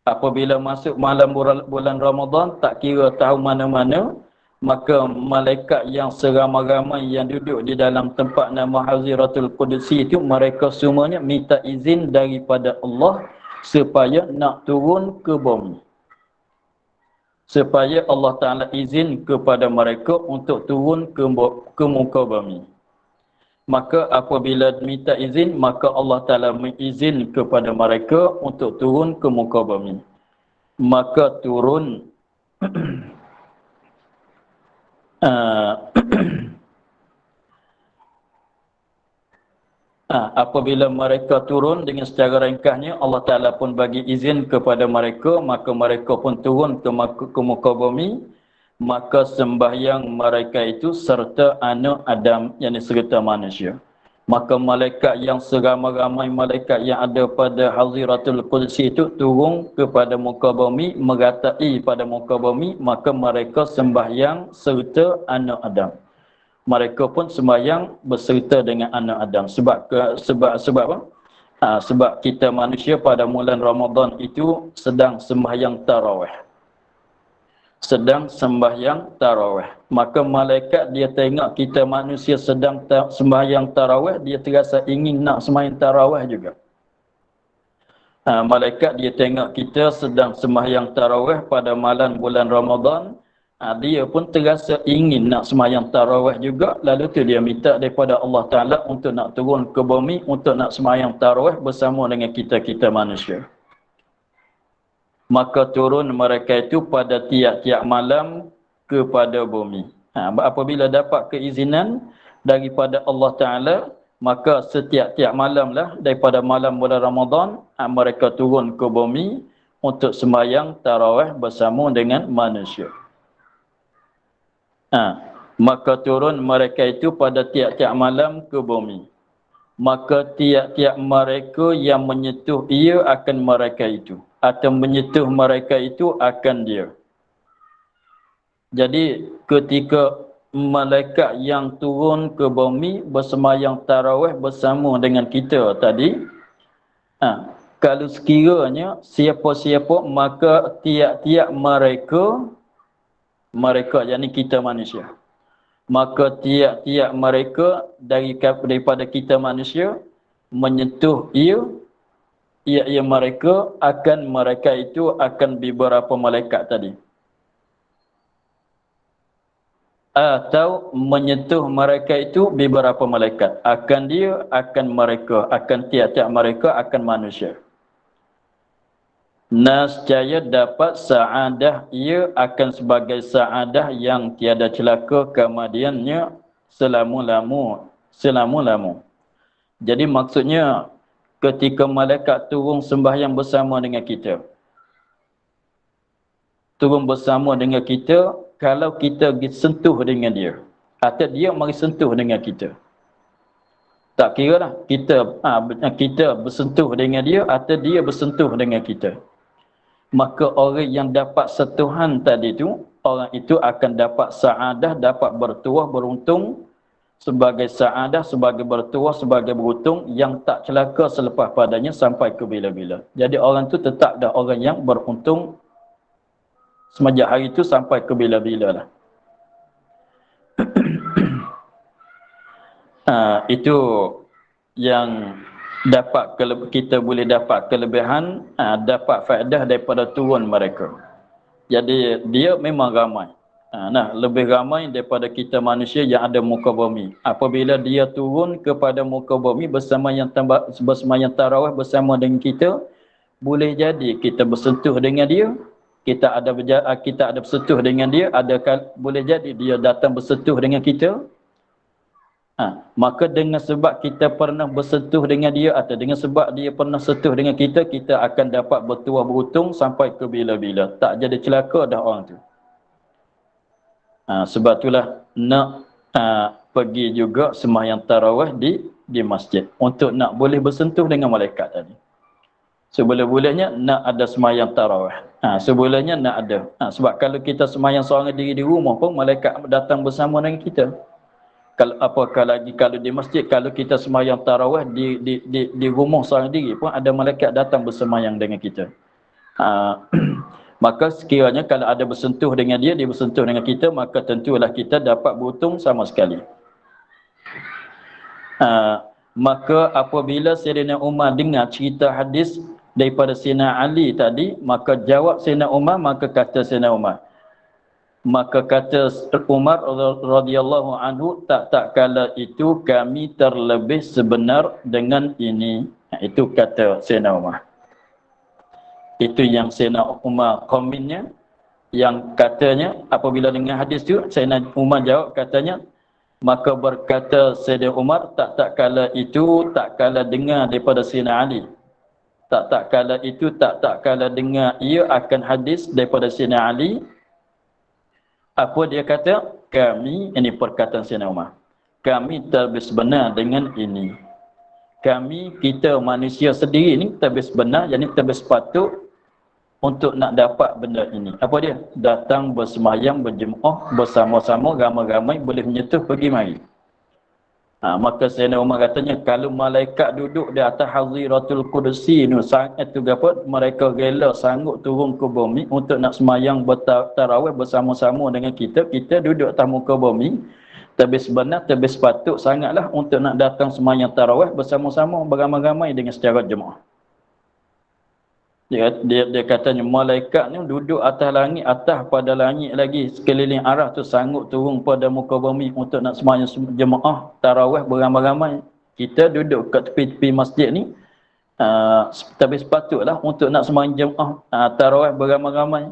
Apabila masuk malam bulan Ramadan, tak kira tahu mana-mana, maka malaikat yang seramai-ramai yang duduk di dalam tempat nama Haziratul Qudsi itu, mereka semuanya minta izin daripada Allah supaya nak turun ke bumi. Supaya Allah Ta'ala izin kepada mereka untuk turun ke muka bumi. Maka apabila minta izin, maka Allah Ta'ala mengizin kepada mereka untuk turun ke muka bumi. Maka turun apabila mereka turun dengan secara ringkasnya, Allah Ta'ala pun bagi izin kepada mereka, maka mereka pun turun ke muka bumi. Maka sembahyang mereka itu serta anak Adam, yang serta manusia. Maka malaikat yang seramai-ramai malaikat yang ada pada Haziratul Qudsi itu turun kepada muka bumi, meratai pada muka bumi, maka mereka sembahyang serta anak Adam. Mereka pun sembahyang berserta dengan anak Adam. Sebab apa? Sebab kita manusia pada bulan Ramadan itu sedang sembahyang tarawih. Sedang sembahyang tarawih. Maka malaikat dia tengok kita manusia sedang sembahyang tarawih, dia terasa ingin nak sembahyang tarawih juga. Malaikat dia tengok kita sedang sembahyang tarawih pada malam bulan Ramadan, Dia pun terasa ingin nak sembahyang tarawih juga, lalu tu dia minta daripada Allah Ta'ala untuk nak turun ke bumi untuk nak sembahyang tarawih bersama dengan kita-kita manusia. Maka turun mereka itu pada tiap-tiap malam kepada bumi. Apabila dapat keizinan daripada Allah Ta'ala, maka setiap-tiap malam lah daripada malam bulan Ramadan, mereka turun ke bumi untuk sembahyang tarawih bersama dengan manusia. Maka turun mereka itu pada tiap-tiap malam ke bumi. Maka tiap-tiap mereka yang menyentuh ia akan mereka itu, atau menyentuh mereka itu akan dia. Jadi ketika malaikat yang turun ke bumi bersembahyang tarawih bersama dengan kita tadi, kalau sekiranya siapa-siapa, maka tiap-tiap mereka yakni kita manusia, maka tiap-tiap mereka daripada kita manusia menyentuh ia mereka itu akan beberapa malaikat tadi, atau menyentuh mereka itu beberapa malaikat, akan dia, akan mereka, akan tiap-tiap mereka, akan manusia. Nascaya dapat saadah ia akan sebagai saadah yang tiada celaka kemudiannya selama-lama. Jadi maksudnya ketika malaikat turun sembahyang bersama dengan kita, kalau kita sentuh dengan dia atau dia mari sentuh dengan kita, tak kira lah kita bersentuh dengan dia atau dia bersentuh dengan kita, maka orang yang dapat sentuhan tadi tu, orang itu akan dapat saadah, dapat bertuah, beruntung sebagai saadah, sebagai bertuah, sebagai beruntung yang tak celaka selepas padanya sampai ke bila-bila. Jadi orang tu tetap dah orang yang beruntung semenjak hari itu sampai ke bila-bila lah. Itu yang kita boleh dapat kelebihan, dapat faedah daripada turun mereka. Jadi dia memang ramai. Lebih ramai daripada kita manusia yang ada muka bumi. Apabila dia turun kepada muka bumi bersembahyang tarawih bersama dengan kita, boleh jadi kita bersentuh dengan dia, kita ada bersentuh dengan dia, boleh jadi dia datang bersentuh dengan kita. Maka dengan sebab kita pernah bersentuh dengan dia atau dengan sebab dia pernah sentuh dengan kita, kita akan dapat bertuah beruntung sampai ke bila-bila. Tak jadi celaka dah orang tu. Sebab itulah nak pergi juga sembahyang tarawih di masjid untuk nak boleh bersentuh dengan malaikat tadi. Seboleh-bolehnya nak ada sembahyang tarawih. Sebolehnya nak ada. Sebab kalau kita sembahyang seorang diri di rumah pun malaikat datang bersama dengan kita. Apakah lagi kalau di masjid, kalau kita sembahyang tarawih di rumah seorang diri pun ada malaikat datang bersembahyang dengan kita. Maka sekiranya kalau ada bersentuh dengan dia bersentuh dengan kita, maka tentulah kita dapat beruntung sama sekali. Maka apabila Sayyidina Umar dengar cerita hadis daripada Sayyidina Ali tadi, maka jawab Sayyidina Umar, maka kata Umar radhiyallahu anhu, tak kala itu kami terlebih sebenar dengan ini. Itu kata Sayyidina Umar. Itu yang Sayyidina Umar komennya, yang katanya apabila dengar hadis tu, Sayyidina Umar jawab katanya, maka berkata Sayyidina Umar, tak kala itu, tak kala dengar daripada Sayyidina Ali. Tak kala itu, tak kala dengar ia akan hadis daripada Sayyidina Ali. Apa dia kata? Kami, ini perkataan Sayyidina Umar, kami terlebih sebenar dengan ini. Kita manusia sendiri ni terlebih sebenar, yang terlebih sepatut untuk nak dapat benda ini. Apa dia? Datang bersembahyang, berjemaah bersama-sama, ramai-ramai, boleh menyentuh pergi mari. Maka Sayyidina Umar katanya, kalau malaikat duduk di atas Haziratul Qudsi ni, itu dapat mereka rela sanggup turun ke bumi untuk nak sembahyang tarawih bersama-sama dengan kita. Kita duduk atas muka bumi, terlebih sebenar, terlebih sepatut sangatlah untuk nak datang sembahyang tarawih bersama-sama, beramai-ramai dengan secara jemaah. Dia katanya malaikat ni duduk atas langit, atas pada langit lagi, sekeliling arah tu sanggup turun pada muka bumi untuk nak sembahyang jemaah tarawih beramai-ramai. Kita duduk kat tepi-tepi masjid ni, tapi sepatutlah untuk nak sembahyang jemaah tarawih beramai-ramai.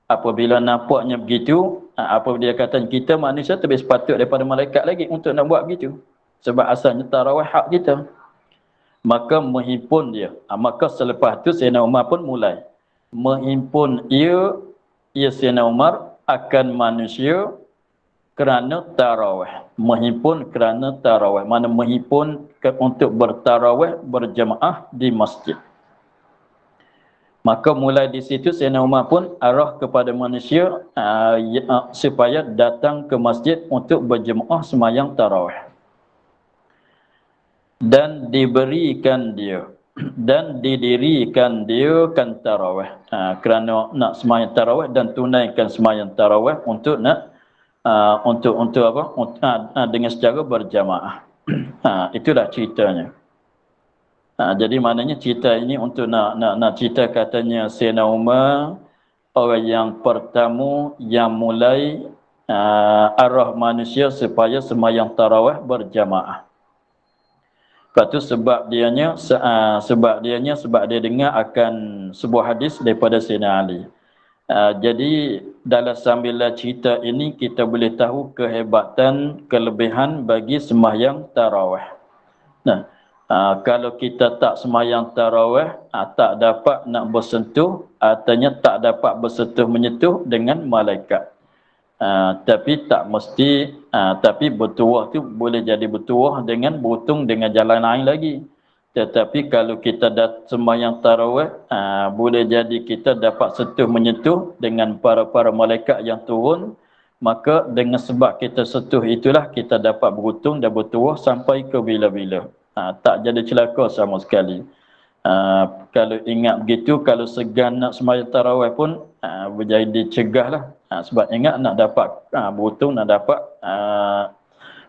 Apabila nampaknya begitu, apabila dia kata kita manusia lebih sepatut daripada malaikat lagi untuk nak buat begitu. Sebab asalnya tarawih hak kita. Maka menghimpun dia. Maka selepas tu Sayyidina Umar pun mulai menghimpun ia Sayyidina Umar akan manusia kerana tarawih. Menghimpun kerana tarawih. Mana menghimpun untuk bertarawih berjemaah di masjid. Maka mulai di situ Sayyidina Umar pun arah kepada manusia supaya datang ke masjid untuk berjemaah sembahyang tarawih. Dan diberikan dia dan didirikan dia kan tarawih, kerana nak sembahyang tarawih dan tunaikan sembahyang tarawih untuk nak untuk apa, dengan secara berjamaah. Itulah ceritanya. Jadi maknanya cerita ini untuk nak cerita katanya Sayyidina Umar orang yang pertama yang mulai arah manusia supaya sembahyang tarawih berjamaah. Lepas tu sebab dia dengar akan sebuah hadis daripada Sayyidina Ali. Jadi dalam sambilan cerita ini kita boleh tahu kehebatan, kelebihan bagi sembahyang tarawih. Nah, kalau kita tak sembahyang tarawih, tak dapat nak bersentuh, artinya tak dapat bersentuh menyentuh dengan malaikat. Tapi tak mesti, tapi bertuah tu boleh jadi bertuah dengan beruntung dengan jalan lain lagi. Tetapi kalau kita dah sembahyang tarawih, boleh jadi kita dapat sentuh menyentuh dengan para malaikat yang turun. Maka dengan sebab kita sentuh itulah kita dapat beruntung dan bertuah sampai ke bila-bila. Tak jadi celaka sama sekali. Kalau ingat begitu, kalau segan nak sembahyang tarawih pun berjaya dicegahlah. Sebab ingat nak dapat beruntung, nak dapat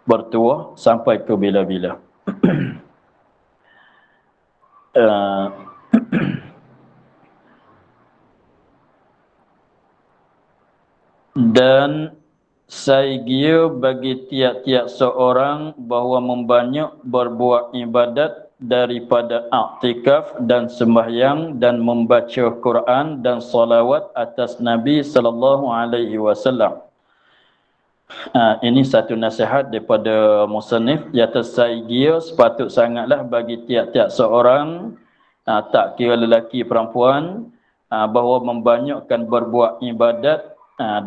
bertuah sampai ke bila-bila. Dan saya bagi tiap-tiap seorang bahawa membanyak berbuat ibadat daripada i'tikaf dan sembahyang dan membaca Quran dan salawat atas Nabi sallallahu alaihi wasallam. Ini satu nasihat daripada musannif di atas saya sepatut sangatlah bagi tiap-tiap seorang, tak kira lelaki perempuan, bahawa membanyakkan berbuat ibadat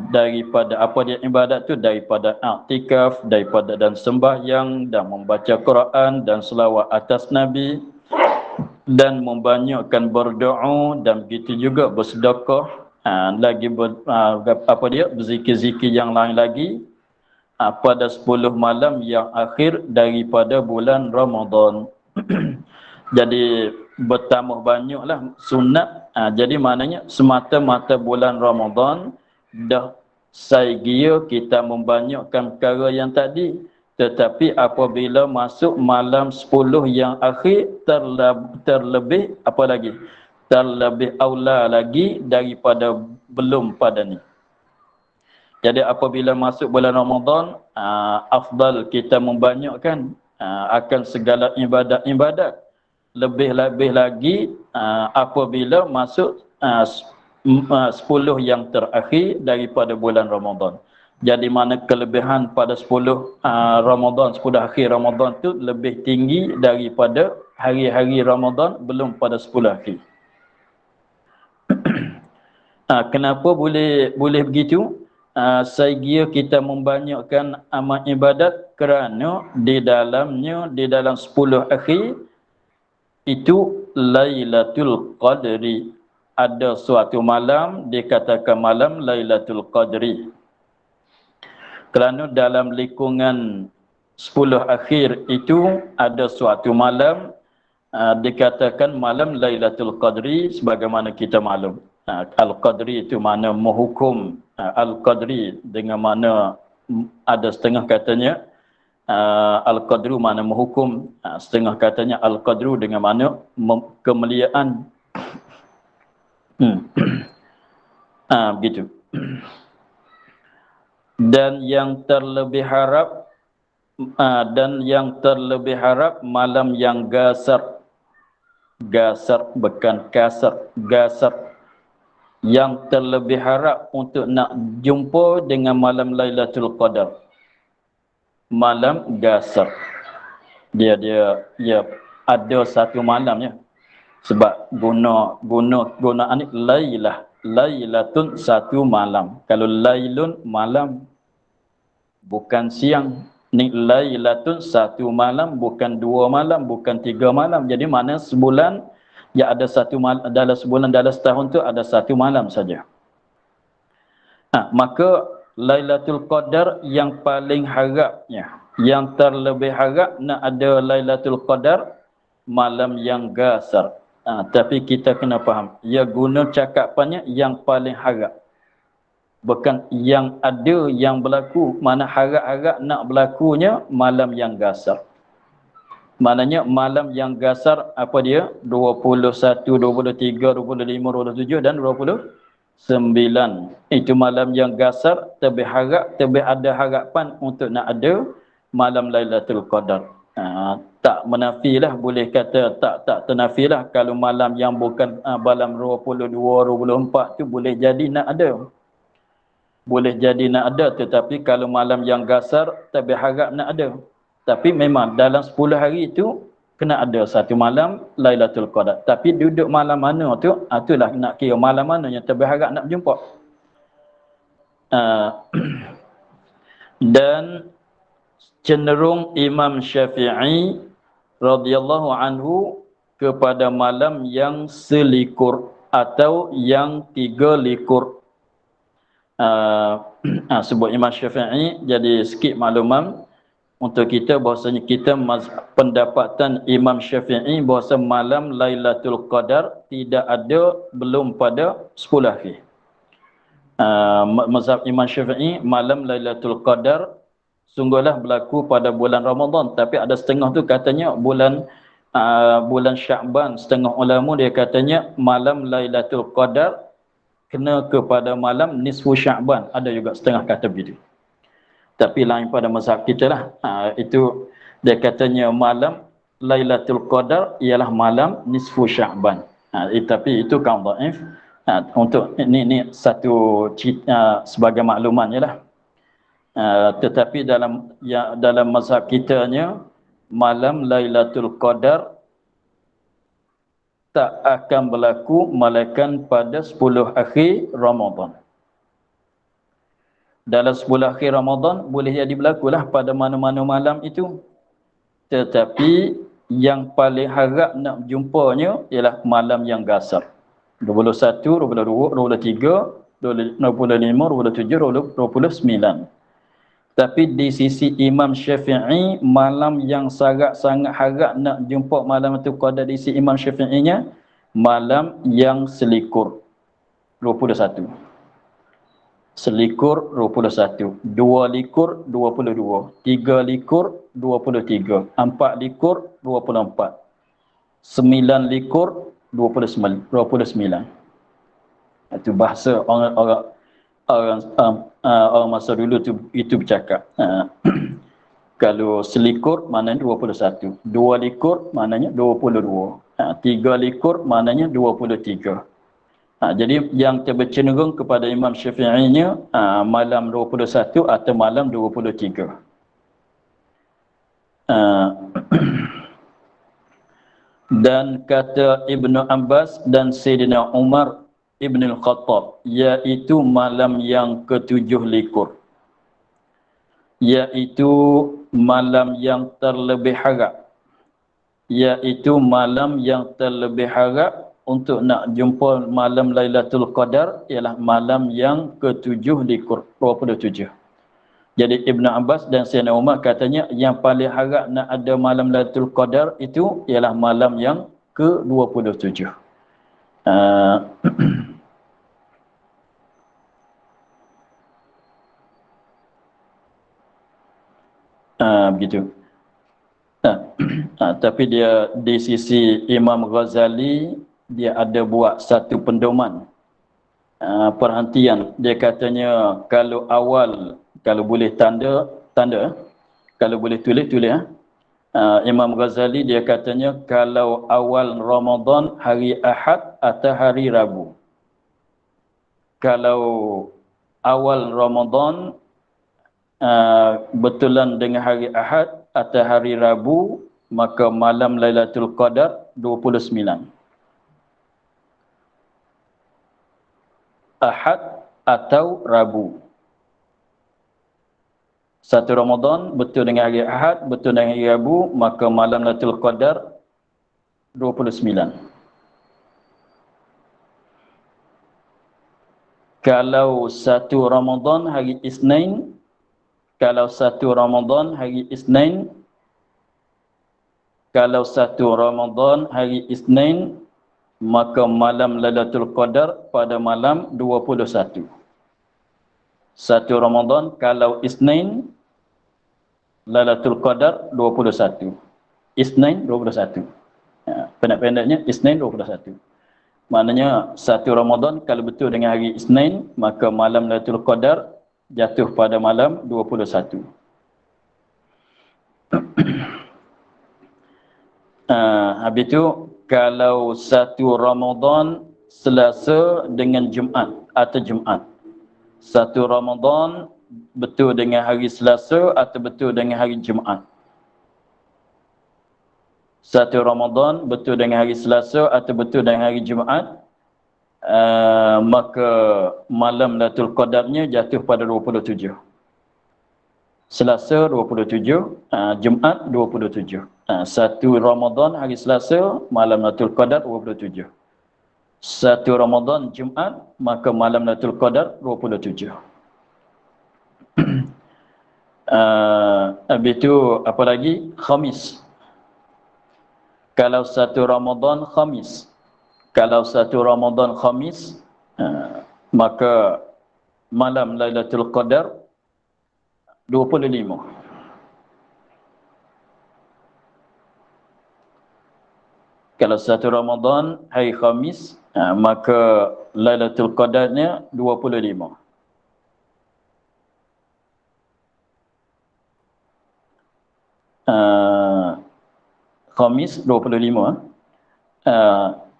daripada apa dia ibadat tu, daripada i'tikaf, daripada dan sembahyang dan membaca Quran dan selawat atas Nabi, dan membanyakkan berdoa dan begitu juga bersedekah, lagi berzikir-zikir yang lain lagi pada 10 malam yang akhir daripada bulan Ramadan. Jadi bertambah banyaklah sunat. Jadi maknanya semata-mata bulan Ramadan dah saya kira kita membanyakkan perkara yang tadi, tetapi apabila masuk malam 10 yang akhir terlebih apa lagi? Terlebih aula lagi daripada belum pada ni. Jadi apabila masuk bulan Ramadan, afdal kita membanyakkan akan segala ibadat-ibadat. Lebih-lebih lagi apabila masuk 10 yang terakhir daripada bulan Ramadan. Jadi mana kelebihan pada 10 Ramadan, 10 akhir Ramadan tu lebih tinggi daripada hari-hari Ramadan belum pada 10 akhir. Kenapa boleh begitu? Saya kira kita membanyakkan amal ibadat kerana di dalam 10 akhir itu Lailatul Qadri. Ada suatu malam dikatakan malam Lailatul Qadri. Kerana dalam lingkungan 10 akhir itu ada suatu malam dikatakan malam Lailatul Qadri sebagaimana kita maklum. Al-Qadri itu makna menghukum. Al-Qadri dengan makna ada setengah katanya Al-Qadru makna menghukum, setengah katanya Al-Qadru dengan makna kemuliaan. Hmm. Begitu. Dan yang terlebih harap malam yang gasar, bukan kasar, gasar, yang terlebih harap untuk nak jumpa dengan malam Lailatul Qadar. Malam gasar. Dia ada satu malamnya. Sebab gunaan ni lailah. Lailatun satu malam. Kalau lailun malam bukan siang. Ni lailatun satu malam, bukan dua malam, bukan tiga malam. Jadi mana sebulan ya ada satu malam, dalam sebulan, dalam setahun tu ada satu malam saja. Maka Lailatul Qadar yang paling harapnya, yang terlebih harap nak ada Lailatul Qadar malam yang gasar. Tapi kita kena faham, ia guna cakapannya yang paling harap, bukan yang ada yang berlaku. Mana harap-harap nak berlakunya malam yang gasar. Maknanya malam yang gasar apa dia? 21, 23, 25, 27 dan 29. Itu malam yang gasar, lebih ada harapan untuk nak ada malam Lailatul Qadar. Tak menafilah, boleh kata tak ternafilah kalau malam yang bukan malam 22, 24 tu boleh jadi nak ada. Boleh jadi nak ada, tetapi kalau malam yang gasar lebih harap nak ada. Tapi memang dalam 10 hari itu kena ada satu malam Lailatul Qadar. Tapi duduk malam mana tu, itulah nak kira malam mana yang terberharap nak berjumpa. Dan cenderung Imam Syafi'i radhiyallahu anhu kepada malam yang selikur atau yang 3 likur. Sebut Imam Syafi'i, jadi sikit makluman untuk kita bahasanya pendapatan Imam Syafi'i bahawa malam Lailatul Qadar tidak ada belum pada 10 akhir. Mazhab Imam Syafi'i malam Lailatul Qadar sungguhlah berlaku pada bulan Ramadan, tapi ada setengah tu katanya bulan Sya'ban. Setengah ulama dia katanya malam Lailatul Qadar kena kepada malam nisfu Sya'ban. Ada juga setengah kata begitu. Tapi lain pada mazhab kita lah. Itu dia katanya malam Lailatul Qadar ialah malam nisfu Sya'ban. Tapi itu kaum dhaif. Untuk ni satu sebagai makluman je lah. Tetapi dalam mazhab kitanya malam Lailatul Qadar tak akan berlaku melainkan pada 10 akhir Ramadan. Dalam 10 akhir Ramadan boleh jadi berlakulah pada mana-mana malam itu. Tetapi yang paling harap nak jumpanya ialah malam yang gasar. 21, 22, 23, 25, 27, 29. Tapi di sisi Imam Syafi'i, malam yang sangat harap nak jumpa malam itu Qadar di sisi Imam Syafi'inya, malam yang selikur, 21. Selikur 21, 2 likur 22, 3 likur 23, 4 likur 24, 9 likur 29. Itu bahasa orang masa dulu tu itu bercakap. Kalau selikur maknanya 21, 2 likur maknanya 22, 3 likur maknanya 23. Jadi yang tercenderung kepada Imam Syafi'inya malam 21 atau malam 23. Dan kata Ibnu Abbas dan Sayyidina Umar Ibn Al-Khattab, iaitu malam yang ke-7 likur, iaitu malam yang terlebih harap, iaitu malam yang terlebih harap untuk nak jumpa malam Lailatul Qadar ialah malam yang ke-7 likur, 27. Jadi Ibn Abbas dan Sayyidina Umar katanya yang paling harap nak ada malam Lailatul Qadar itu ialah malam yang ke-27. Begitu. Tapi dia di sisi Imam Ghazali dia ada buat satu pendoman, perhentian. Dia katanya kalau awal, kalau boleh tanda, kalau boleh tulis. Imam Ghazali dia katanya kalau awal Ramadan hari Ahad atau hari Rabu. Kalau awal Ramadan betulan dengan hari Ahad atau hari Rabu, maka malam Lailatul Qadar 29. Ahad atau Rabu. Satu Ramadan betul dengan hari Ahad, betul dengan hari Rabu, maka malam Lailatul Qadar 29. Kalau satu Ramadan hari Isnin, kalau satu Ramadan hari Isnin, kalau satu Ramadan hari Isnin, maka malam Lailatul Qadar pada malam 21. Satu Ramadan kalau Isnin, Lailatul Qadar 21. Isnin 21. Pendek-pendeknya Isnin 21. Maknanya satu Ramadan kalau betul dengan hari Isnin, maka malam Lailatul Qadar jatuh pada malam 21. Habis itu kalau satu Ramadan Selasa dengan Jumaat atau Jumaat. Satu Ramadan betul dengan hari Selasa atau betul dengan hari Jumaat. Satu Ramadan betul dengan hari Selasa atau betul dengan hari Jumaat, maka malam Lailatul Qadarnya jatuh pada 27. Selasa 27, Jumaat 27. Satu Ramadan hari Selasa, malam Lailatul Qadar 27. Satu Ramadan Jumaat, maka malam Lailatul Qadar 27. Habis itu apa lagi? Khamis. Kalau satu Ramadan Khamis. Kalau satu Ramadan Khamis, maka malam Lailatul Qadar 25. Kalau satu Ramadan hari Khamis, maka Lailatul Qadarnya 25. Khamis 25.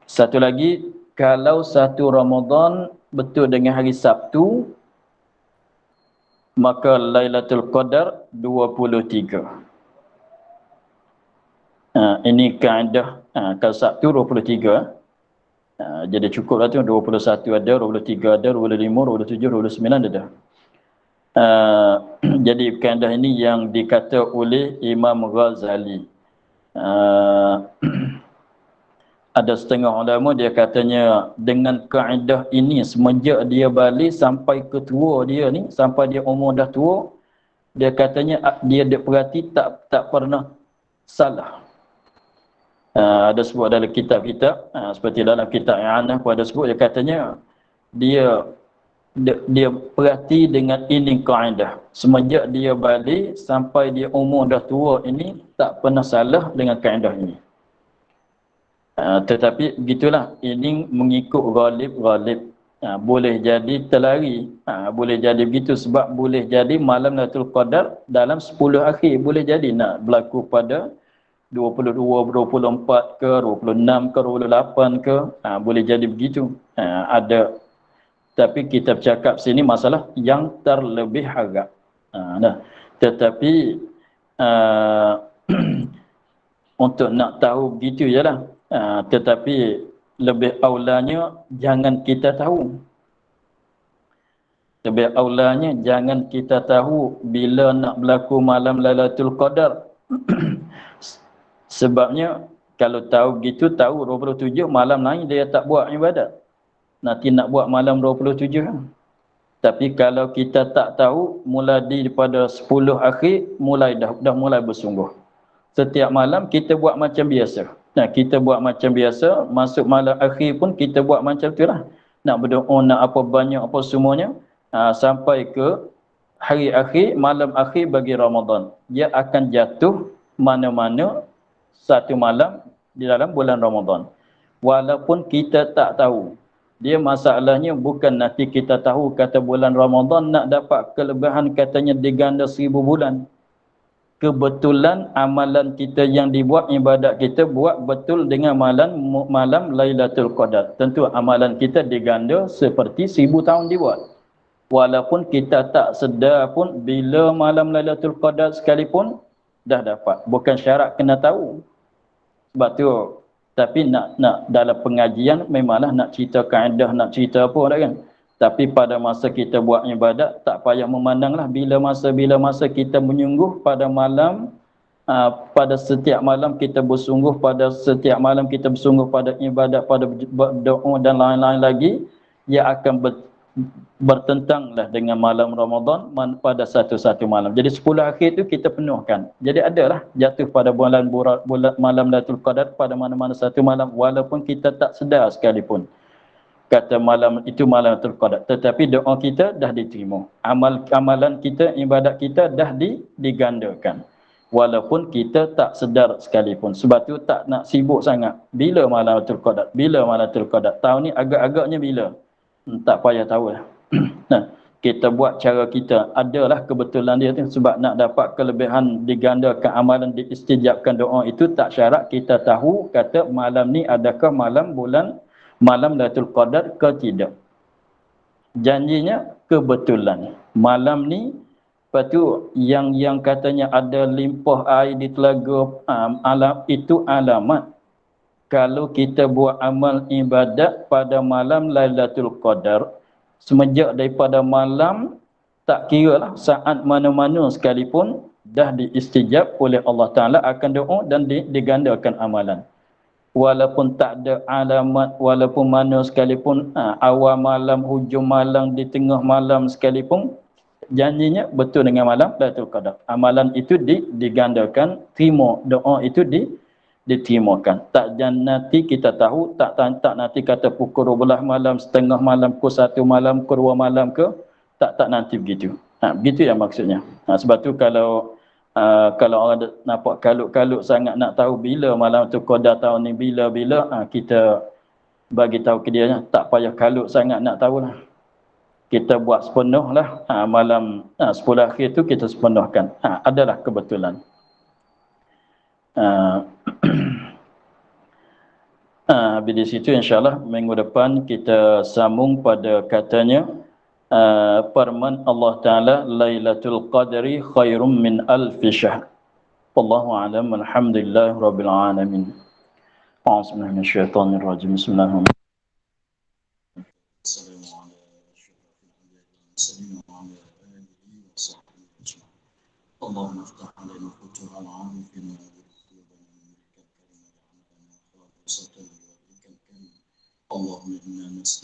Satu lagi, kalau satu Ramadan betul dengan hari Sabtu, maka Lailatul Qadar 23. Ini kaedah, kalau Sabtu 23. Jadi cukuplah tu, 21 ada, 23 ada, 25, 27, 29 ada. Jadi kaedah ini yang dikata oleh Imam Ghazali. Ada setengah ulama dia katanya dengan kaedah ini semenjak dia balik sampai ke tua dia ni, sampai dia umur dah tua, dia katanya dia perhati tak pernah salah. Ada sebut dalam kitab-kitab, seperti dalam kitab I'anah pun ada sebut, dia katanya dia perhati dengan ini kaedah. Semenjak dia balik sampai dia umur dah tua ini, tak pernah salah dengan kaedah ini. Tetapi begitulah, ini mengikut ghalib. Boleh jadi terlari, boleh jadi begitu, sebab boleh jadi malam Lailatul Qadar dalam 10 akhir, boleh jadi nak berlaku pada 22, 24 ke, 26 ke, 28 ke, boleh jadi begitu. Ada, tapi kita bercakap sini masalah yang terlebih harap. Tetapi untuk nak tahu begitu je lah. Tetapi lebih aulanya jangan kita tahu. Lebih aulanya jangan kita tahu bila nak berlaku malam Lailatul Qadar. Sebabnya kalau tahu begitu, tahu 27 malam lain dia tak buat ibadat, nanti nak buat malam 27 kan. Tapi kalau kita tak tahu, mulai daripada 10 akhir dah mulai bersungguh. Setiap malam kita buat macam biasa. Kita buat macam biasa, masuk malam akhir pun kita buat macam itulah. Nak berdoa, nak apa banyak apa semuanya, sampai ke hari akhir, malam akhir bagi Ramadan. Dia akan jatuh mana-mana satu malam di dalam bulan Ramadan. walaupun kita tak tahu. Dia masalahnya bukan nanti kita tahu kata bulan Ramadan nak dapat kelebihan katanya diganda 1000 bulan. Kebetulan amalan kita yang dibuat, ibadat kita buat betul dengan malam Lailatul Qadar. Tentu amalan kita diganda seperti 1000 tahun dibuat. Walaupun kita tak sedar pun bila malam Lailatul Qadar sekalipun dah dapat. Bukan syarat kena tahu. Sebab tu tapi nak dalam pengajian memanglah nak cerita kaedah, nak cerita apa dah kan. Tapi pada masa kita buat ibadat tak payah memandanglah bila masa kita menyungguh pada malam, pada setiap malam kita bersungguh, pada setiap malam kita bersungguh pada ibadat, pada doa dan lain-lain lagi, ia akan bertentanglah dengan malam Ramadan pada satu-satu malam. Jadi 10 akhir tu kita penuhkan. Jadi adalah jatuh pada bulan malam Lailatul Qadar pada mana-mana satu malam walaupun kita tak sedar sekalipun. Kata malam itu malam Lailatul Qadar, tetapi doa kita dah diterima. Amalan kita, ibadat kita dah digandakan. Walaupun kita tak sedar sekalipun. Sebab tu tak nak sibuk sangat. Bila malam Lailatul Qadar? Bila malam Lailatul Qadar? Tahun ni agak-agaknya bila? Tak payah tahu lah. Nah, kita buat cara kita. Adalah kebetulan dia tu sebab nak dapat kelebihan digandakan amalan, diistijabkan doa itu tak syarat kita tahu kata malam ni adakah malam Lailatul Qadar ke tidak. Janjinya kebetulan. Malam ni lepas tu yang katanya ada limpah air di telaga, alam itu alamat. Kalau kita buat amal ibadat pada malam Lailatul Qadar, semenjak daripada malam, tak kira lah saat mana-mana sekalipun, dah diistijab oleh Allah Ta'ala akan doa dan digandakan amalan. Walaupun tak ada alamat, walaupun mana sekalipun, awal malam, hujung malam, di tengah malam sekalipun, janjinya betul dengan malam Lailatul Qadar. Amalan itu digandakan, terima doa itu diterimakan. Tak nanti kita tahu, tak nanti kata pukul 12 malam, setengah malam, pukul 1 malam, pukul 2 malam ke, tak nanti begitu. Begitu yang maksudnya. Sebab tu kalau orang nampak kalut-kalut sangat nak tahu bila malam tu Qadar tahun ni, bila kita bagi tahu ke dia, tak payah kalut sangat nak tahulah. Kita buat sepenuh lah, malam 10 akhir tu kita sepenuhkan. Adalah kebetulan. Habis di situ insyaAllah minggu depan kita sambung pada katanya firman Allah Ta'ala Lailatul Qadri khairum min alfi syahr. Wallahu a'lam. Alhamdulillah Rabbil Alamin. A'udzubillahi minasyaitonir rajim. Bismillahirrahmanirrahim. اللهم افتح علينا فتوح العارفين اللهم إنا نسأل